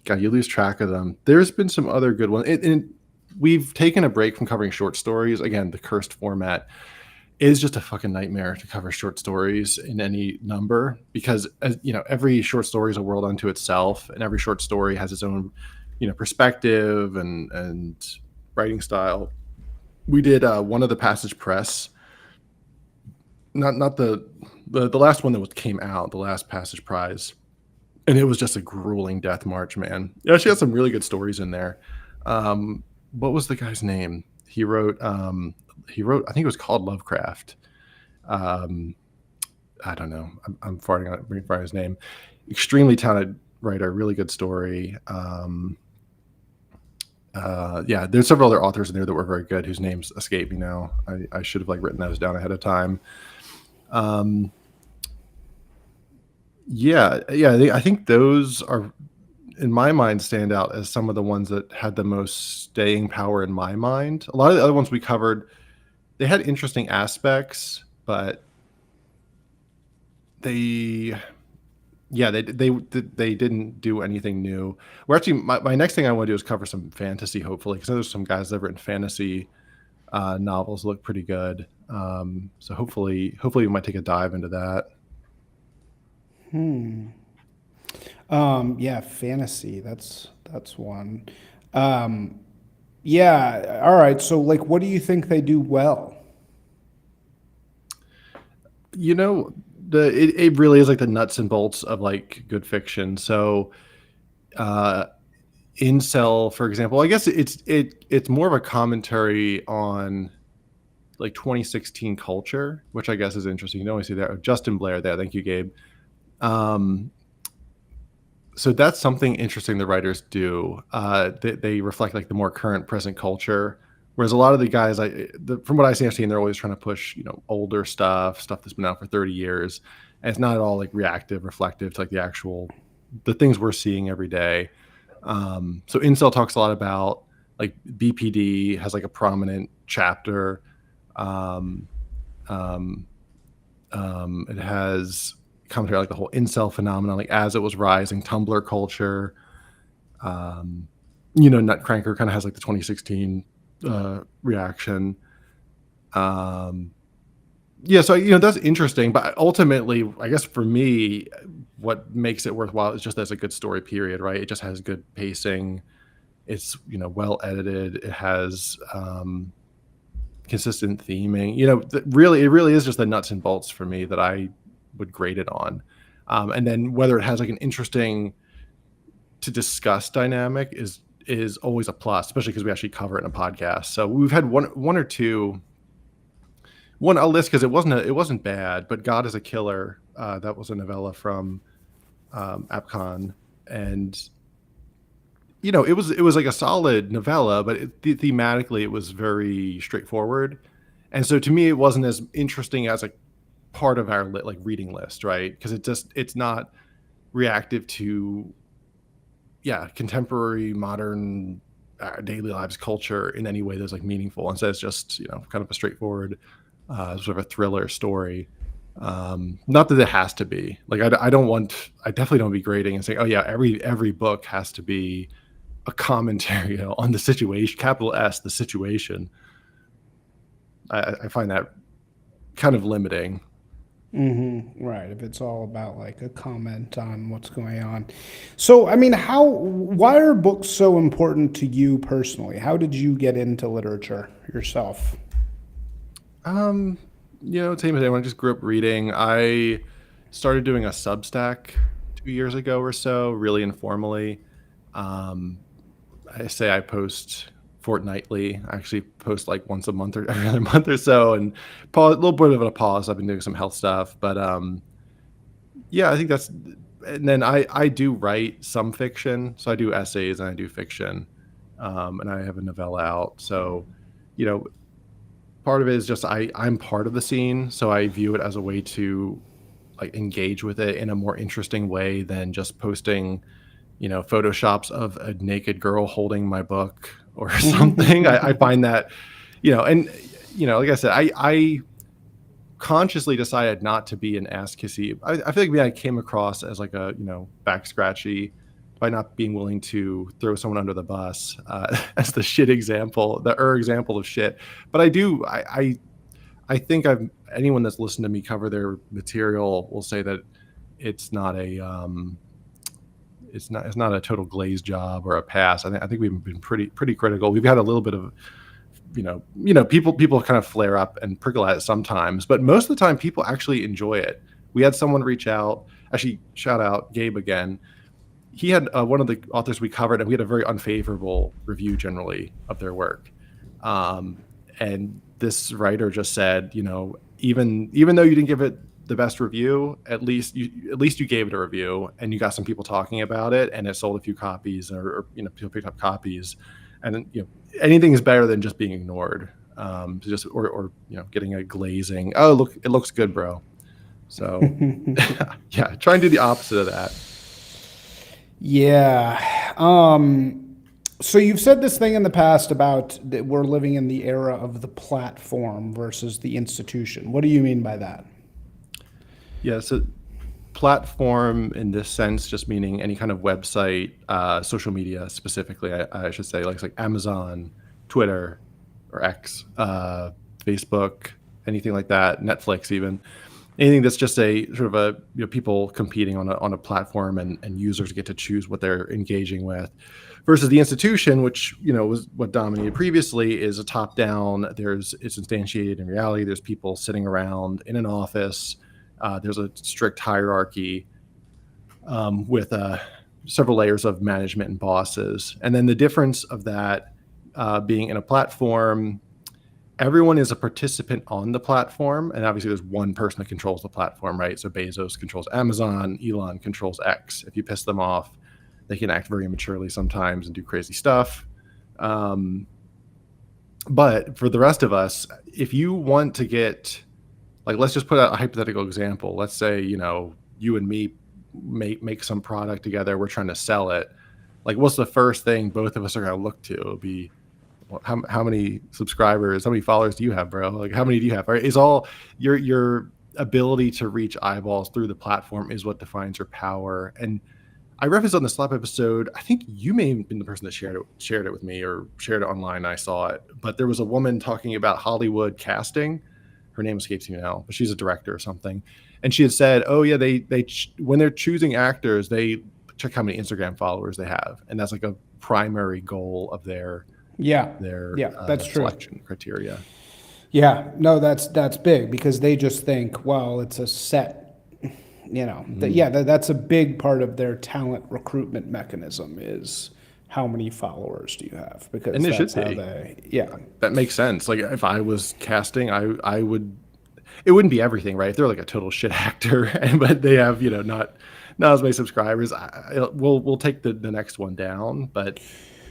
God, you lose track of them. There's been some other good ones. And we've taken a break from covering short stories. Again, the cursed format is just a fucking nightmare to cover short stories in any number because, as you know, every short story is a world unto itself, and every short story has its own, perspective and writing style. We did one of the Passage Press, not the last one that came out, the last Passage Prize, and it was just a grueling death march, man. Yeah, she had some really good stories in there. What was the guy's name? He wrote, I think it was called Lovecraft. I don't know. I'm farting on his name. Extremely talented writer, really good story. Yeah, there's several other authors in there that were very good whose names escape me now. I should have written those down ahead of time. I think those are, in my mind, stand out as some of the ones that had the most staying power in my mind. A lot of the other ones we covered, they had interesting aspects, but they didn't do anything new. We're actually, my next thing I want to do is cover some fantasy, hopefully, because there's some guys that have written fantasy novels that look pretty good. So hopefully we might take a dive into that. Yeah, fantasy. That's one. Yeah. All right. So, like, what do you think they do well? It really is like the nuts and bolts of like good fiction. So, Incel, for example, I guess it's more of a commentary on like 2016 culture, which I guess is interesting. You can only see that. Justin Blair there. Thank you, Gabe. So that's something interesting the writers do. They reflect like the more current present culture. Whereas a lot of the guys, from what I've seen, they're always trying to push, older stuff that's been out for 30 years. And it's not at all like reactive, reflective to like the things we're seeing every day. So Incel talks a lot about like BPD has like a prominent chapter. It has commentary like the whole incel phenomenon, like as it was rising, Tumblr culture. Nutcranker kind of has like the 2016 reaction. So that's interesting, but ultimately, I guess for me, what makes it worthwhile is just as a good story, period, right? It just has good pacing. It's well edited. It has consistent theming. It really is just the nuts and bolts for me that I would grade it on. And then whether it has like an interesting to discuss dynamic is always a plus, especially because we actually cover it in a podcast. So we've had one or two. One I'll list because it wasn't bad, but God is a Killer. That was a novella from Apcon, and it was like a solid novella, but thematically it was very straightforward, and so to me it wasn't as interesting as a part of our reading list, right? Because it's not reactive to contemporary modern daily lives culture in any way that's like meaningful. Instead, it's just kind of a straightforward sort of a thriller story. Not that it has to be like I definitely don't be grading and saying, oh yeah, every book has to be a commentary on the situation, capital S, the situation. I find that kind of limiting. Mm-hmm. Right. If it's all about like a comment on what's going on. So, I mean, why are books so important to you personally? How did you get into literature yourself? Same as anyone, I just grew up reading. I started doing a Substack 2 years ago or so, really informally. I say I post fortnightly. I actually post like once a month or every other month or so, and a little bit of a pause. I've been doing some health stuff, but yeah, I think that's. And then I do write some fiction, so I do essays and I do fiction, and I have a novella out. So, you know, part of it is just I'm part of the scene, so I view it as a way to like engage with it in a more interesting way than just posting, photoshops of a naked girl holding my book or something. I find that, and like I said, I consciously decided not to be an ass kissy. I feel like maybe I came across as like a back scratchy by not being willing to throw someone under the bus as the shit example, the example of shit. But I think anyone that's listened to me cover their material will say that it's not a it's not a total glazed job or a pass. I think we've been pretty critical. We've had a little bit of people kind of flare up and prickle at it sometimes, but most of the time people actually enjoy it. We had someone reach out, actually shout out Gabe again. He had one of the authors we covered, and we had a very unfavorable review generally of their work. And this writer just said, even though you didn't give it the best review, at least you gave it a review, and you got some people talking about it, and it sold a few copies, or people picked up copies. And anything is better than just being ignored. Or getting a glazing. Oh, look, it looks good, bro. So yeah, try and do the opposite of that. Yeah. So you've said this thing in the past about that we're living in the era of the platform versus the institution. What do you mean by that? Yeah, so platform in this sense just meaning any kind of website, social media specifically, I should say, like Amazon, Twitter, or X, Facebook, anything like that, Netflix, even anything that's just a sort of a people competing on a platform, and users get to choose what they're engaging with, versus the institution, which was what dominated previously, is a top down. It's instantiated in reality. There's people sitting around in an office. There's a strict hierarchy with several layers of management and bosses. And then the difference of that being in a platform, everyone is a participant on the platform. And obviously there's one person that controls the platform, right? So Bezos controls Amazon, Elon controls X. If you piss them off, they can act very immaturely sometimes and do crazy stuff. But for the rest of us, if you want to get... Like, let's just put out a hypothetical example. Let's say, you and me make some product together. We're trying to sell it. Like, what's the first thing both of us are going to look to? It'll be, how many subscribers, how many followers do you have, bro? Like, how many do you have? Right? Is all your ability to reach eyeballs through the platform is what defines your power. And I referenced on the Slap episode, I think you may have been the person that shared it with me or shared it online. And I saw it, but there was a woman talking about Hollywood casting. Her name escapes me now, but she's a director or something. And she had said, oh yeah, they when they're choosing actors, they check how many Instagram followers they have. And that's like a primary goal of their that's selection criteria. Yeah, no, that's big, because they just think, well, it's a set, that's a big part of their talent recruitment mechanism is how many followers do you have? Because and that's how that makes sense. Like if I was casting, I would, it wouldn't be everything, right? If they're like a total shit actor, but they have, not as many subscribers, we'll take the next one down. But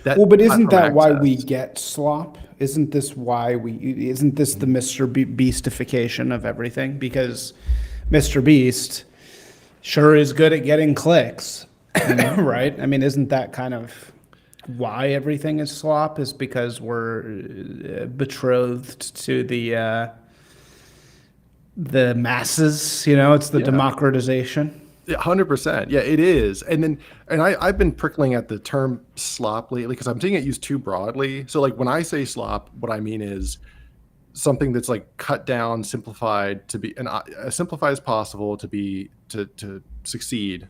isn't that why we get slop? Isn't this isn't this the Mr. Beastification of everything? Because Mr. Beast sure is good at getting clicks, right? I mean, isn't that kind of why everything is slop? Is because we're betrothed to the masses, it's the democratization. 100%. Yeah, it is. And I've been prickling at the term slop lately because I'm seeing it used too broadly. So like when I say slop, what I mean is something that's like cut down, simplified to be as simplified as possible to succeed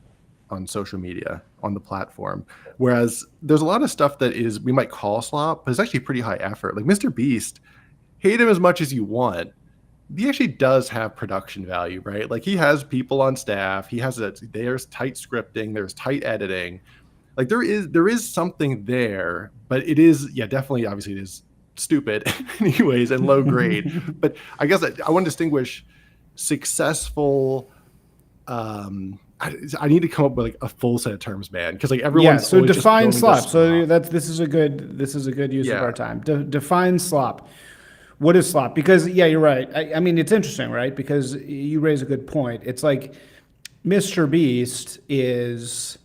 on social media, on the platform. Whereas there's a lot of stuff that we might call slop, but it's actually pretty high effort. Like Mr. Beast, hate him as much as you want, he actually does have production value, right? Like he has people on staff, there's tight scripting, there's tight editing. Like there is something there, but it is, yeah, definitely, obviously it is stupid anyways and low grade. But I guess I want to distinguish successful. I need to come up with like a full set of terms, man, because like everyone's so always define just going to slop. So this is a good use of Yeah. our time. Define slop. What is slop? Because you're right. I mean, it's interesting, right? Because you raise a good point. It's like Mr. Beast is,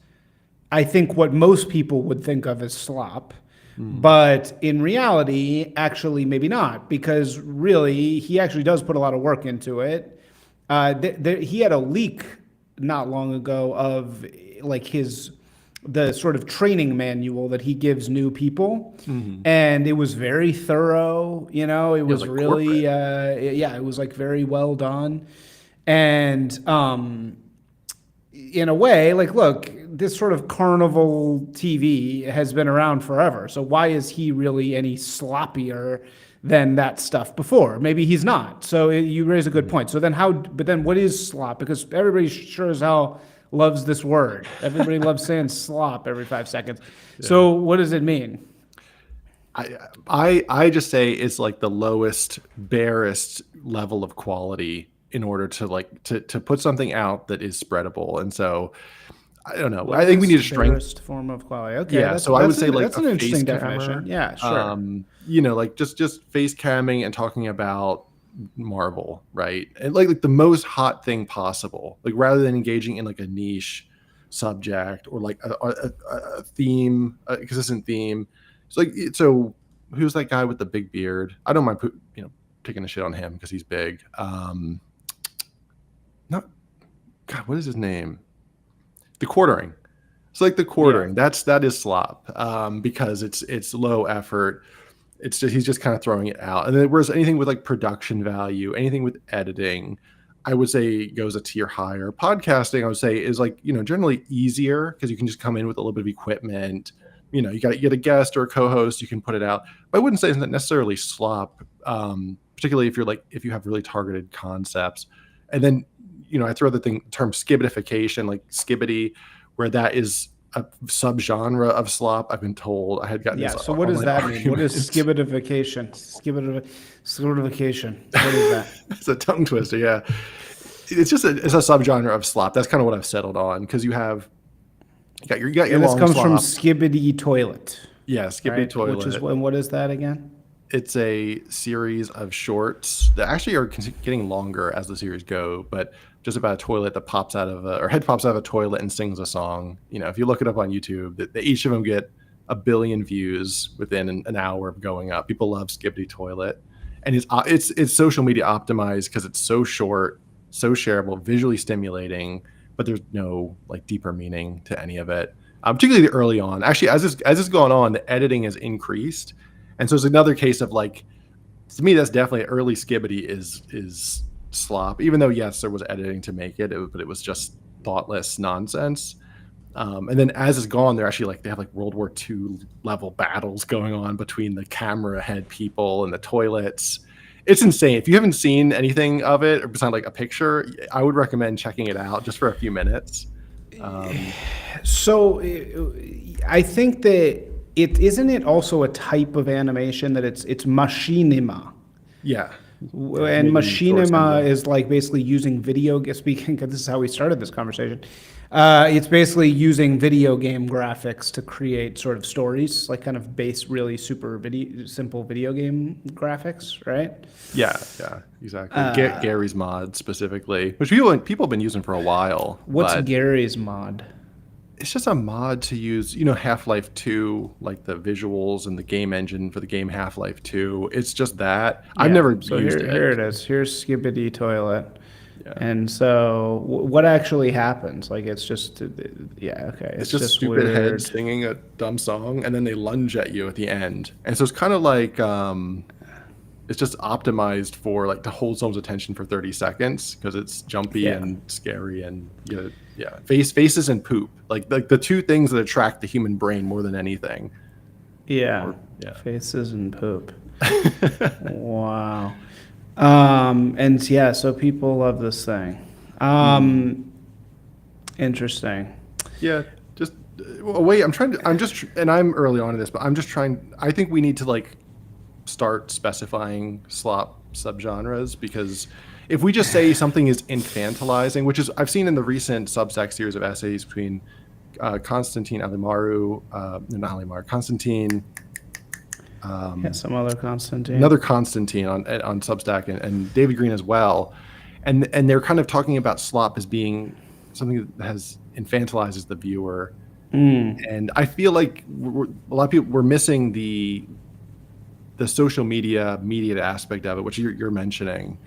I think, what most people would think of as slop. But in reality, actually, maybe not, because really, he actually does put a lot of work into it. He had a leak not long ago of like the sort of training manual that he gives new people, and it was very thorough. It was like really, it was like very well done, and in a way, like, look, this sort of carnival TV has been around forever. So why is he really any sloppier than that stuff before? Maybe he's not. So you raise a good point. So then but then what is slop? Because everybody sure as hell loves this word. Everybody loves saying slop every 5 seconds. Yeah. So what does it mean? I just say it's like the lowest, barest level of quality in order to like to put something out that is spreadable. And so I don't know. Lowest, I think we need a strength form of quality. Okay. Yeah. So I would say like that's an interesting definition. Yeah, sure. Like just face camming and talking about Marvel, right? And like the most hot thing possible. Like rather than engaging in like a niche subject or like a theme, a consistent theme. So who's that guy with the big beard? I don't mind taking a shit on him because he's big. What is his name? The quartering. It's like the quartering. Yeah. That is slop because it's low effort. It's just he's just kind of throwing it out. And then whereas anything with like production value, anything with editing, I would say goes a tier higher. Podcasting, I would say, is like generally easier because you can just come in with a little bit of equipment. You got to get a guest or a co-host, you can put it out. But I wouldn't say it's not necessarily slop, particularly if you have really targeted concepts. And then I throw the term skibbidification, like skibbity, where that is a subgenre of slop. I've been told. I had gotten this. So what does that mean? What is skibbidification? Skibbidification. What is that? It's a tongue twister. Yeah, it's a subgenre of slop. That's kind of what I've settled on because you got your this long comes slop. From skibbity toilet. Yeah, skibbity toilet. And what is that again? It's a series of shorts that actually are getting longer as the series go, but just about a toilet that pops out of or head pops out of a toilet and sings a song. If you look it up on YouTube, each of them get 1 billion views within an hour of going up. People love Skibbity Toilet, and it's social media optimized because it's so short, so shareable, visually stimulating, but there's no like deeper meaning to any of it. Particularly early on. Actually, as it's gone on, the editing has increased. And so it's another case of like, to me, that's definitely early Skibbity is slop, even though yes, there was editing to make it, but it was just thoughtless nonsense. And then as it's gone, they're actually they have like World War II level battles going on between the camera head people and the toilets. It's insane. If you haven't seen anything of it or besides like a picture, I would recommend checking it out just for a few minutes. So I think that isn't it also a type of animation that it's machinima. Yeah. And machinima is like basically using speaking, because this is how we started this conversation. It's basically using video game graphics to create sort of stories, like kind of really super simple video game graphics, right? Yeah, exactly. Gary's mod specifically, which people have been using for a while. What's Gary's mod? It's just a mod to use, Half-Life 2, like the visuals and the game engine for the game Half-Life 2. It's just that. I've never used it. Here it is. Here's Skibbity Toilet. Yeah. And so what actually happens? Like, it's just, okay. It's just stupid weird heads singing a dumb song, and then they lunge at you at the end. And so it's kind of like, it's just optimized for like to hold someone's attention for 30 seconds because it's jumpy and scary and faces and poop, like the two things that attract the human brain more than anything. Faces and poop. Wow. So people love this thing. Interesting. Yeah, just wait, I'm early on in this, but I think we need to like start specifying slop subgenres, because if we just say something is infantilizing, which is I've seen in the recent Substack series of essays between Constantine Alimaru, not Alimaru, Constantine, some other Constantine, another Constantine on Substack, and David Green as well, and they're kind of talking about slop as being something that infantilizes the viewer, and I feel like a lot of people we're missing the social media aspect of it, which you're mentioning,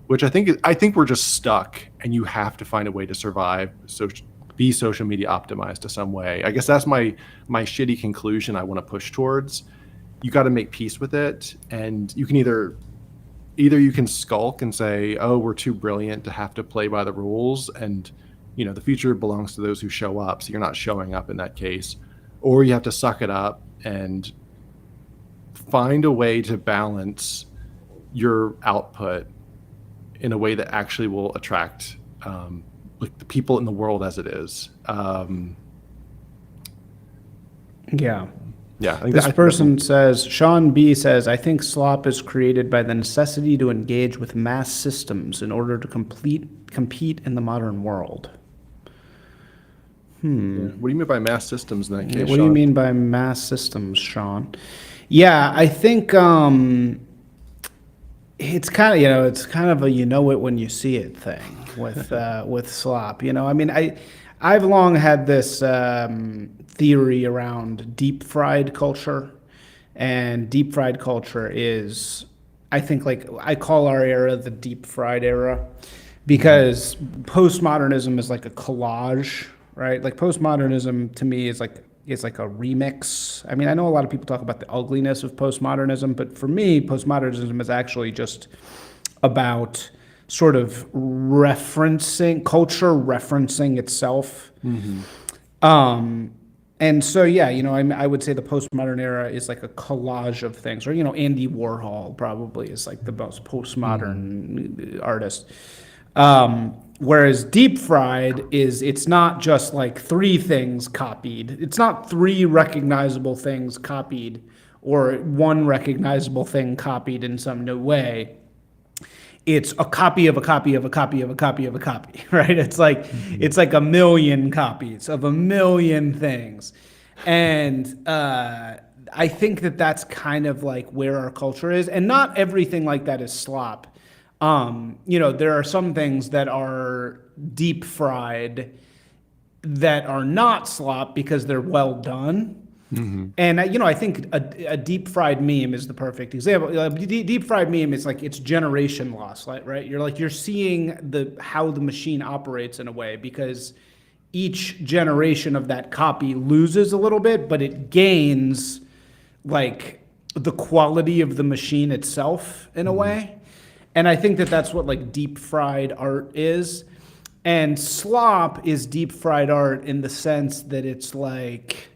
which I think we're just stuck, and you have to find a way to survive, be social media optimized to some way. I guess that's my shitty conclusion I want to push towards. You got to make peace with it, and you can either you can skulk and say, oh, we're too brilliant to have to play by the rules, and the future belongs to those who show up, so you're not showing up in that case, or you have to suck it up and find a way to balance your output in a way that actually will attract like the people in the world as it is. Yeah. I think this person says, Sean B says, I think slop is created by the necessity to engage with mass systems in order to compete in the modern world. Yeah. What do you mean by mass systems in that case, What do you mean by mass systems, Sean? Yeah, I think it's kind of a it when you see it thing with slop. I mean, I've long had this theory around deep fried culture, and deep fried culture is, I think, like I call our era the deep fried era, because postmodernism is like a collage, right? Like postmodernism to me is like a remix. I mean, I know a lot of people talk about the ugliness of postmodernism, but for me, postmodernism is actually just about sort of culture referencing itself. And so, yeah, I would say the postmodern era is like a collage of things, or, Andy Warhol probably is like the most postmodern artist. Whereas deep fried it's not just like three things copied. It's not three recognizable things copied or one recognizable thing copied in some new way. It's a copy of a copy of a copy of a copy of a copy, right? It's like it's like a million copies of a million things. And I think that's kind of like where our culture is. And not everything like that is slop. There are some things that are deep fried that are not slop because they're well done. And I think a deep fried meme is the perfect example. Deep fried meme is like it's generation loss, right? You're seeing how the machine operates in a way, because each generation of that copy loses a little bit, but it gains like the quality of the machine itself in a way. And I think that's what like deep fried art is. And slop is deep fried art in the sense that it's like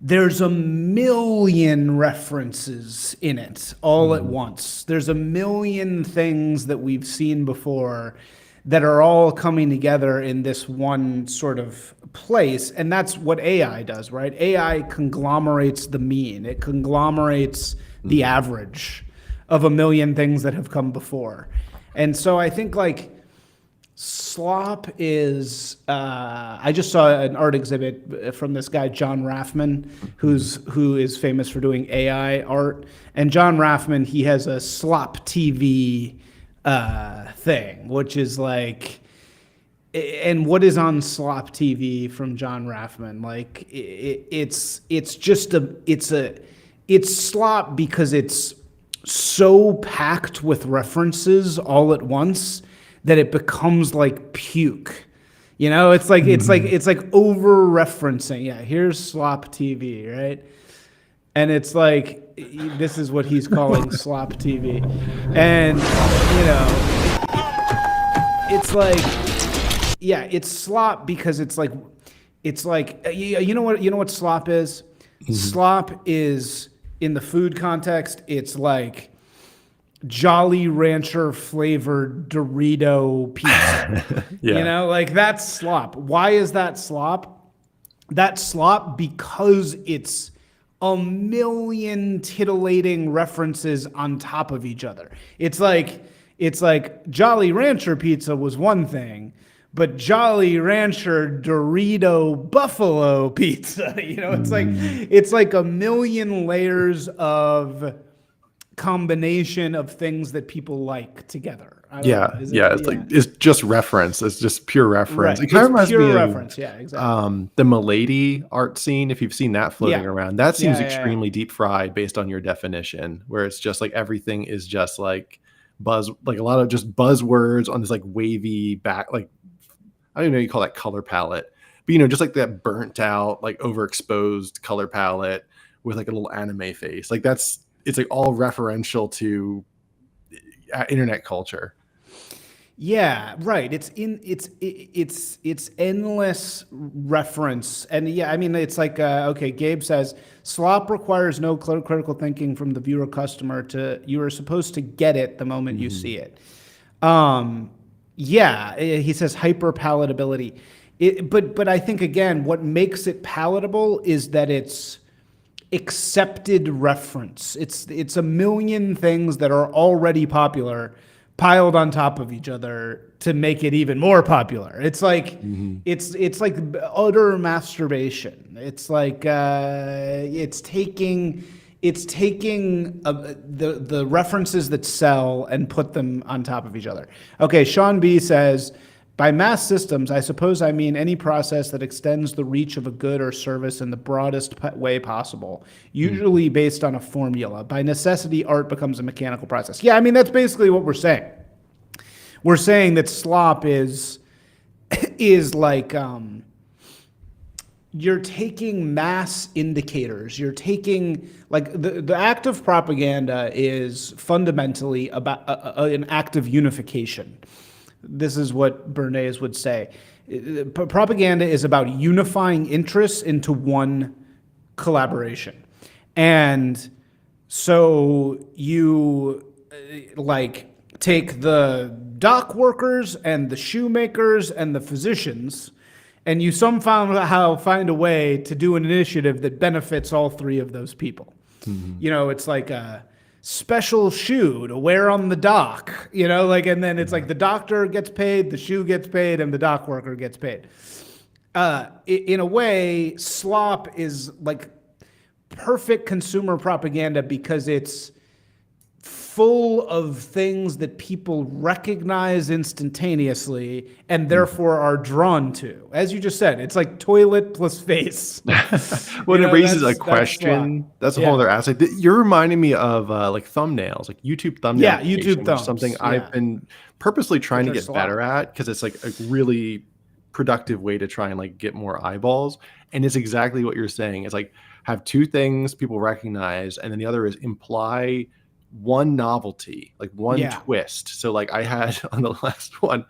there's a million references in it all at once. There's a million things that we've seen before that are all coming together in this one sort of place. And that's what AI does, right? AI conglomerates the mean. It conglomerates the average of a million things that have come before. And so I think like slop is, I just saw an art exhibit from this guy, John Raffman, who is famous for doing AI art. And John Raffman, he has a slop TV thing, which is like, and what is on slop TV from John Raffman? Like it's slop because it's so packed with references all at once that it becomes like puke. It's like over referencing. Yeah, here's slop TV, right? And it's like this is what he's calling slop TV. And it's like, yeah, it's slop because it's like you know what slop is? Slop is, in the food context, it's like Jolly Rancher flavored Dorito pizza. Yeah. You know, like that's slop. Why is that slop? That's slop because it's a million titillating references on top of each other. It's like Jolly Rancher pizza was one thing, but Jolly Rancher Dorito Buffalo pizza, you know, it's like a million layers of combination of things that people like together. I don't know. It's like it's just reference. It's just pure reference. Right. It kind of reminds pure me reference. of Yeah, exactly. the Milady art scene. If you've seen that floating Yeah. around, that seems Yeah, extremely deep fried based on your definition, where it's just like everything is just like like a lot of just buzzwords on this like wavy back, like I don't even know you call that color palette, but you know, just like that burnt out, like overexposed color palette with like a little anime face. Like it's like all referential to internet culture. Yeah, right. It's endless reference, and yeah, I mean, it's like okay. Gabe says slop requires no critical thinking from the viewer customer. You are supposed to get it the moment you see it. Yeah, he says hyper palatability, but I think again, what makes it palatable is that it's accepted reference. It's a million things that are already popular piled on top of each other to make it even more popular. It's like it's like utter masturbation. It's like it's taking the references that sell and put them on top of each other. Okay, Sean B says, by mass systems, I suppose I mean any process that extends the reach of a good or service in the broadest way possible, usually based on a formula. By necessity, art becomes a mechanical process. Yeah, I mean, that's basically what we're saying. We're saying that slop is like you're taking mass indicators. You're taking like the act of propaganda is fundamentally about an act of unification. This is what Bernays would say. Propaganda is about unifying interests into one collaboration. And so you like take the dock workers and the shoemakers and the physicians, and you somehow find a way to do an initiative that benefits all three of those people. You know, it's like a special shoe to wear on the dock, you know, like, and then it's like the doctor gets paid, the shoe gets paid, and the dock worker gets paid. In a way, slop is like perfect consumer propaganda because it's full of things that people recognize instantaneously and therefore are drawn to. As you just said, it's like toilet plus face. Well, it raises a question. That's a whole other aspect. You're reminding me of like thumbnails, like YouTube thumbnails. Yeah, YouTube thumbs. Something I've been purposely trying to get better at because it's like a really productive way to try and like get more eyeballs. And it's exactly what you're saying. It's like have two things people recognize, and then the other is imply one novelty, like one twist. So like I had on the last one,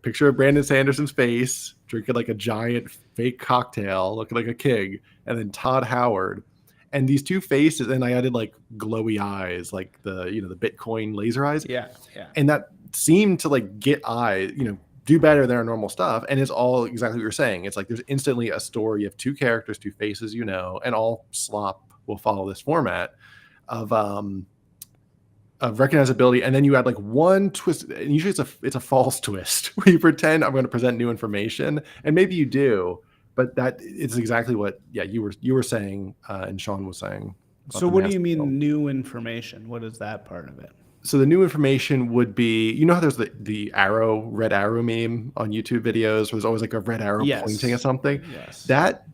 picture of Brandon Sanderson's face drinking like a giant fake cocktail, looking like a king, and then Todd Howard, and these two faces, and I added like glowy eyes, like the Bitcoin laser eyes. Yeah. And that seemed to like get eyes, do better than our normal stuff. And it's all exactly what you're saying. It's like there's instantly a story of two characters, two faces, and all slop will follow this format of recognizability, and then you add like one twist, and usually it's a false twist where you pretend I'm going to present new information, and maybe you do, but that is exactly what you were saying, and Sean was saying. So what do you mean new information? What is that part of it? So the new information would be, how there's the red arrow meme on YouTube videos where there's always like a red arrow pointing at something. Yes. That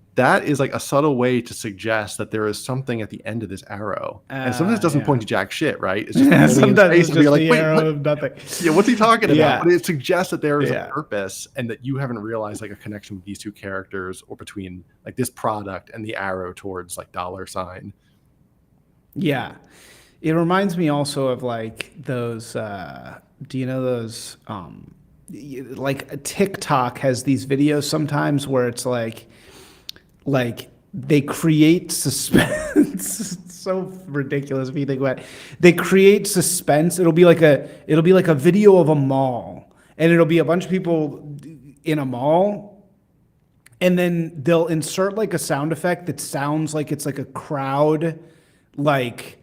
is like a subtle way to suggest that there is something at the end of this arrow. And sometimes it doesn't point to jack shit, right? It's just sometimes it's just like, the arrow of nothing. Yeah, what's he talking about? Yeah. But it suggests that there is a purpose and that you haven't realized like a connection with these two characters or between like this product and the arrow towards like $sign. Yeah. It reminds me also of like those, do you know those, like TikTok has these videos sometimes where it's like they create suspense. so ridiculous if you think about it. They create suspense. It'll be like a video of a mall, and it'll be a bunch of people in a mall, and then they'll insert like a sound effect that sounds like it's like a crowd like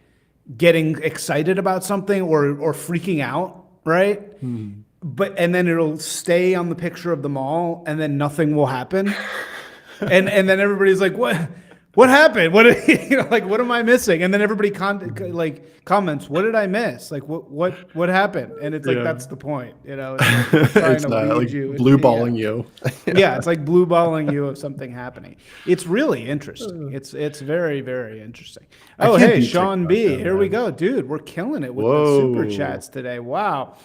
getting excited about something or freaking out, right? And then it'll stay on the picture of the mall, and then nothing will happen. and then everybody's like, what happened? What what am I missing? And then everybody comments, what did I miss? Like what happened? And it's like, that's the point, It's like trying It's to not lead like you. blue balling you. Yeah, it's like blue balling you of something happening. It's really interesting. It's very, very interesting. Oh, hey, Sean B. Here we go. Dude, we're killing it with the super chats today. Wow.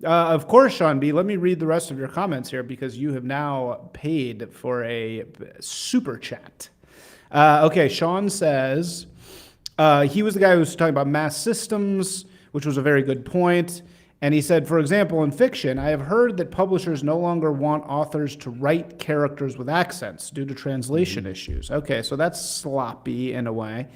Of course, Sean B. Let me read the rest of your comments here because you have now paid for a super chat. Okay, Sean says he was the guy who was talking about mass systems, which was a very good point. And he said, for example, in fiction, I have heard that publishers no longer want authors to write characters with accents due to translation issues. Okay, so that's sloppy in a way.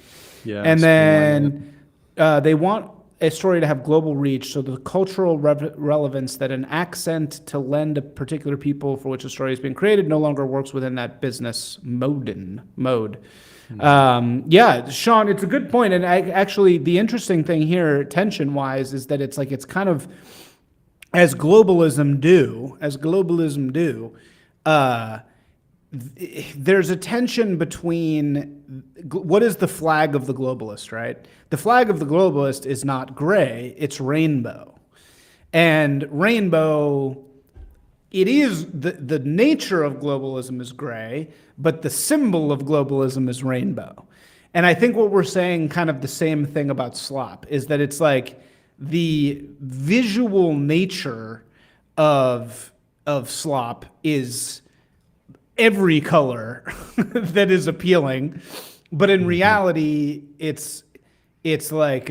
Yeah. And then they want a story to have global reach, so the cultural relevance that an accent to lend a particular people for which a story has been created no longer works within that business mode. Yeah, Sean, it's a good point. And actually, the interesting thing here, tension-wise, is that it's kind of as globalism do, there's a tension between what is the flag of the globalist, right? The flag of the globalist is not gray, it's rainbow. And rainbow, it is the nature of globalism is gray, but the symbol of globalism is rainbow. And I think what we're saying, kind of the same thing about slop, is that it's like the visual nature of slop is every color that is appealing, but in reality, it's like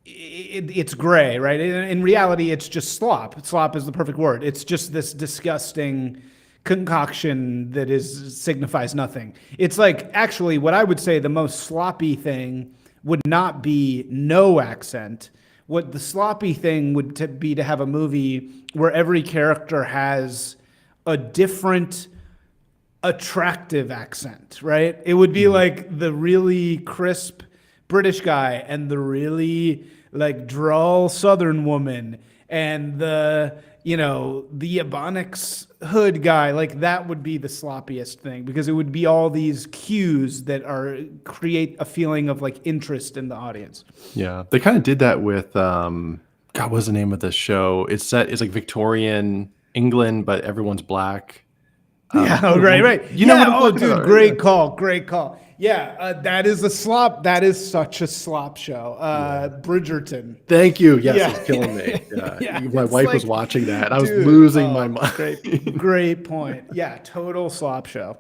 it's gray, right? In reality, it's just slop. Slop is the perfect word. It's just this disgusting concoction that signifies nothing. It's like, actually, what I would say the most sloppy thing would not be no accent. What the sloppy thing would be to have a movie where every character has a different attractive accent, right? It would be like the really crisp British guy and the really like droll Southern woman and the Ebonics hood guy. Like that would be the sloppiest thing because it would be all these cues that create a feeling of like interest in the audience. Yeah, they kind of did that with God, what's the name of this show? It's like Victorian England, but everyone's black. Right. You know what I'm talking about, great call. Yeah, that is a slop. That is such a slop show. Bridgerton. Thank you. Yes, it's killing me. Yeah. My wife was watching that. I was losing my mind. Great point. Yeah, total slop show.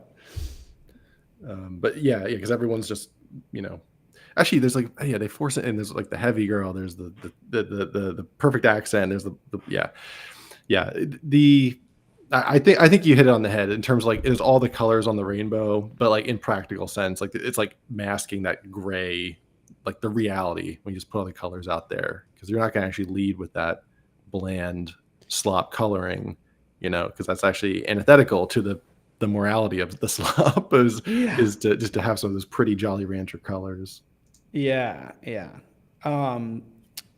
But yeah, because everyone's just, actually there's like, they force it in. There's like the heavy girl. There's the perfect accent. There's I think you hit it on the head in terms of like there's all the colors on the rainbow, but like in practical sense, like it's like masking that gray, like the reality when you just put all the colors out there, because you're not going to actually lead with that bland slop coloring, because that's actually antithetical to the morality of the slop is to have some of those pretty Jolly Rancher colors. Yeah.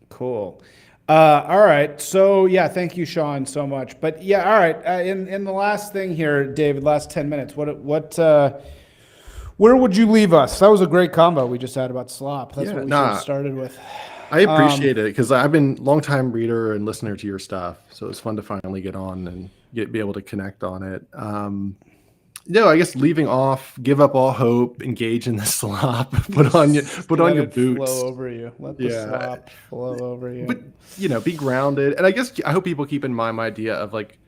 Cool. All right. So yeah, thank you, Sean, so much. But yeah, all right. In the last thing here, David, last 10 minutes, where would you leave us? That was a great combo we just had about slop. That's what we should have started with. I appreciate it because I've been a long-time reader and listener to your stuff, so it's fun to finally get on and be able to connect on it. I guess leaving off, give up all hope, engage in the slop, put on your boots. Flow over you. Let the slop flow over you. But be grounded. And I hope people keep in mind my idea of like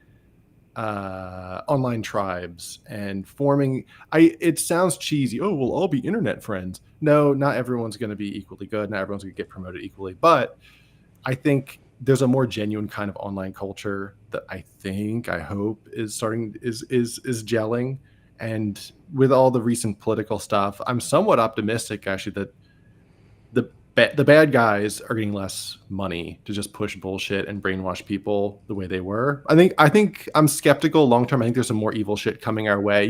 online tribes and forming. It sounds cheesy. Oh, we'll all be internet friends. No, not everyone's going to be equally good. Not everyone's going to get promoted equally. But I think there's a more genuine kind of online culture that I hope is gelling. And with all the recent political stuff, I'm somewhat optimistic actually that the bad guys are getting less money to just push bullshit and brainwash people the way they were. I think I'm skeptical long term. I think there's some more evil shit coming our way.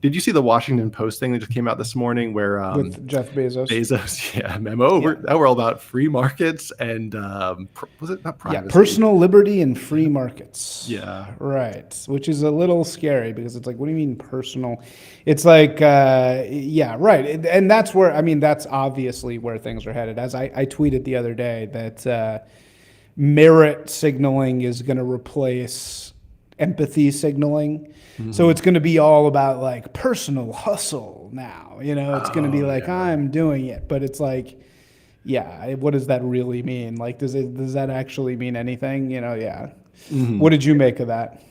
Did you see the Washington Post thing that just came out this morning where With Jeff Bezos. memo. We're all about free markets and was it not privacy? Yeah, personal liberty and free markets. Yeah, right. Which is a little scary because it's like, what do you mean personal? It's like, yeah, right. And that's where, I mean, that's obviously where things are headed. As I tweeted the other day that merit signaling is going to replace empathy signaling. Mm-hmm. So it's going to be all about like personal hustle now. It's going to be like, I'm doing it. But it's like, yeah, what does that really mean? Like, does that actually mean anything? Yeah. Mm-hmm. What did you make of that?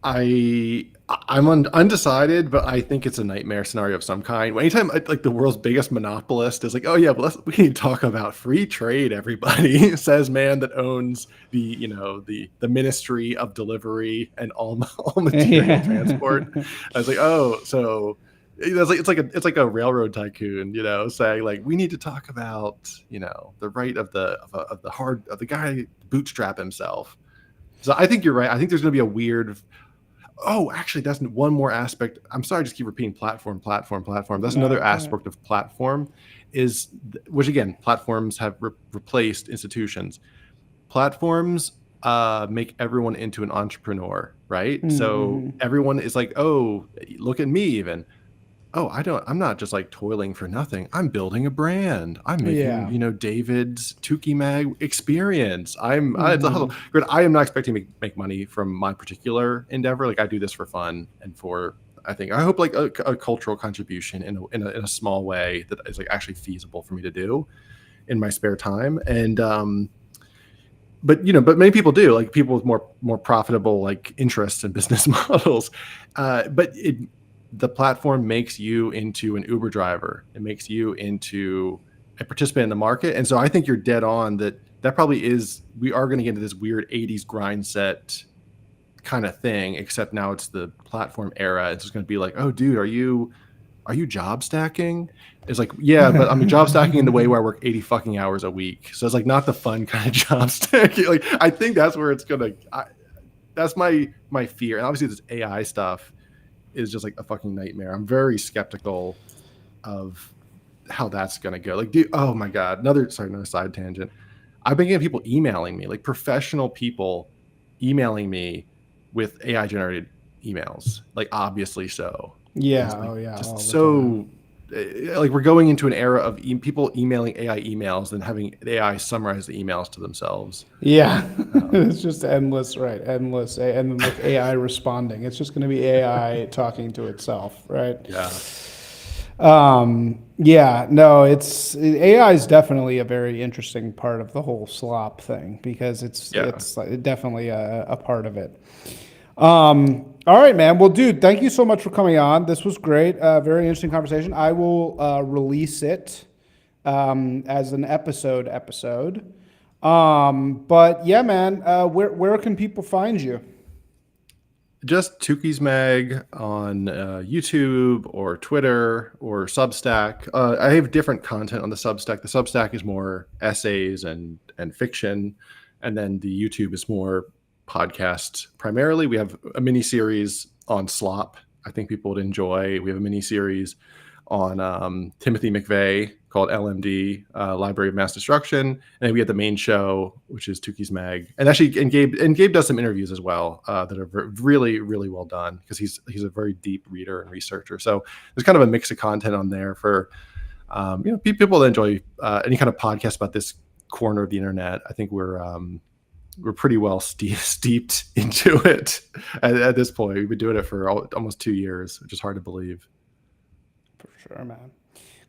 I'm undecided, but I think it's a nightmare scenario of some kind. Anytime like the world's biggest monopolist is like, oh yeah, well, we need to talk about free trade. Everybody says, man, that owns the Ministry of Delivery and all material transport. I was like, oh, so it's like a railroad tycoon, saying like we need to talk about the right of the guy bootstrap himself. So I think you're right. I think there's going to be a weird. Oh, actually, that's one more aspect. I'm sorry, I just keep repeating platform. That's another aspect of platform, which again, platforms have replaced institutions. Platforms make everyone into an entrepreneur, right? Mm-hmm. So everyone is like, oh, look at me even. Oh, I'm not just like toiling for nothing. I'm building a brand. I'm making, David's Tooky Mag experience. It's a hustle. But I am not expecting to make money from my particular endeavor. Like I do this for fun and I hope like a cultural contribution in a small way that is like actually feasible for me to do in my spare time. And, but many people do, like people with more profitable like interests and business models. The platform makes you into an Uber driver. It makes you into a participant in the market. And so I think you're dead on that probably is, we are going to get into this weird 80s grind set kind of thing, except now it's the platform era. It's just going to be like, oh dude, are you job stacking? It's like, yeah, but I'm job stacking in the way where I work 80 fucking hours a week. So it's like not the fun kind of job stacking. Like I think that's where it's going to, that's my fear. And obviously this AI stuff is just like a fucking nightmare. I'm very skeptical of how that's going to go. Like, oh my God, another side tangent. I've been getting people emailing me, like professional people emailing me with AI generated emails, like obviously so. Yeah. Like, just so like we're going into an era of people emailing AI emails and having AI summarize the emails to themselves. Yeah, it's just endless, right? Endless, and then like AI responding. It's just going to be AI talking to itself, right? Yeah. Yeah. No, AI is definitely a very interesting part of the whole slop thing because it's definitely a part of it. All right, man. Well, dude, thank you so much for coming on. This was great. Very interesting conversation. I will release it as an episode. But yeah, man, where can people find you? Just Tooky's Mag on YouTube or Twitter or Substack. I have different content on the Substack. The Substack is more essays and fiction, and then the YouTube is more podcast primarily. We have a mini series on slop I think people would enjoy. We have a mini series on Timothy McVeigh called LMD, Library of Mass Destruction, and then we have the main show, which is Tooky's Mag, and Gabe does some interviews as well that are really, really well done because he's a very deep reader and researcher. So there's kind of a mix of content on there for people that enjoy any kind of podcast about this corner of the internet. I think we're pretty well steeped into it at this point. We've been doing it for almost 2 years, which is hard to believe. For sure, man.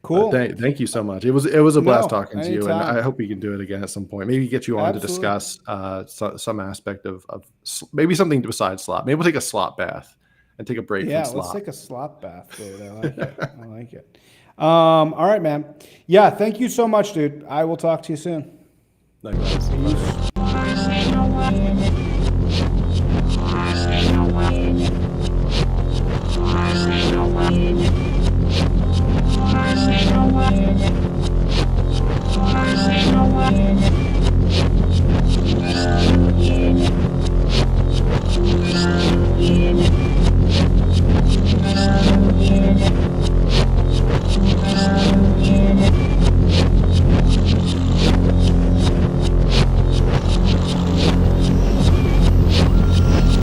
Cool. Thank you so much. It was a blast talking to you, and I hope we can do it again at some point. Maybe get you on to discuss some aspect of maybe something besides slop. Maybe we'll take a slop bath and take a break from slop. Yeah, let's take a slop bath, dude. I like it. I like it. All right, man. Yeah, thank you so much, dude. I will talk to you soon. Likewise.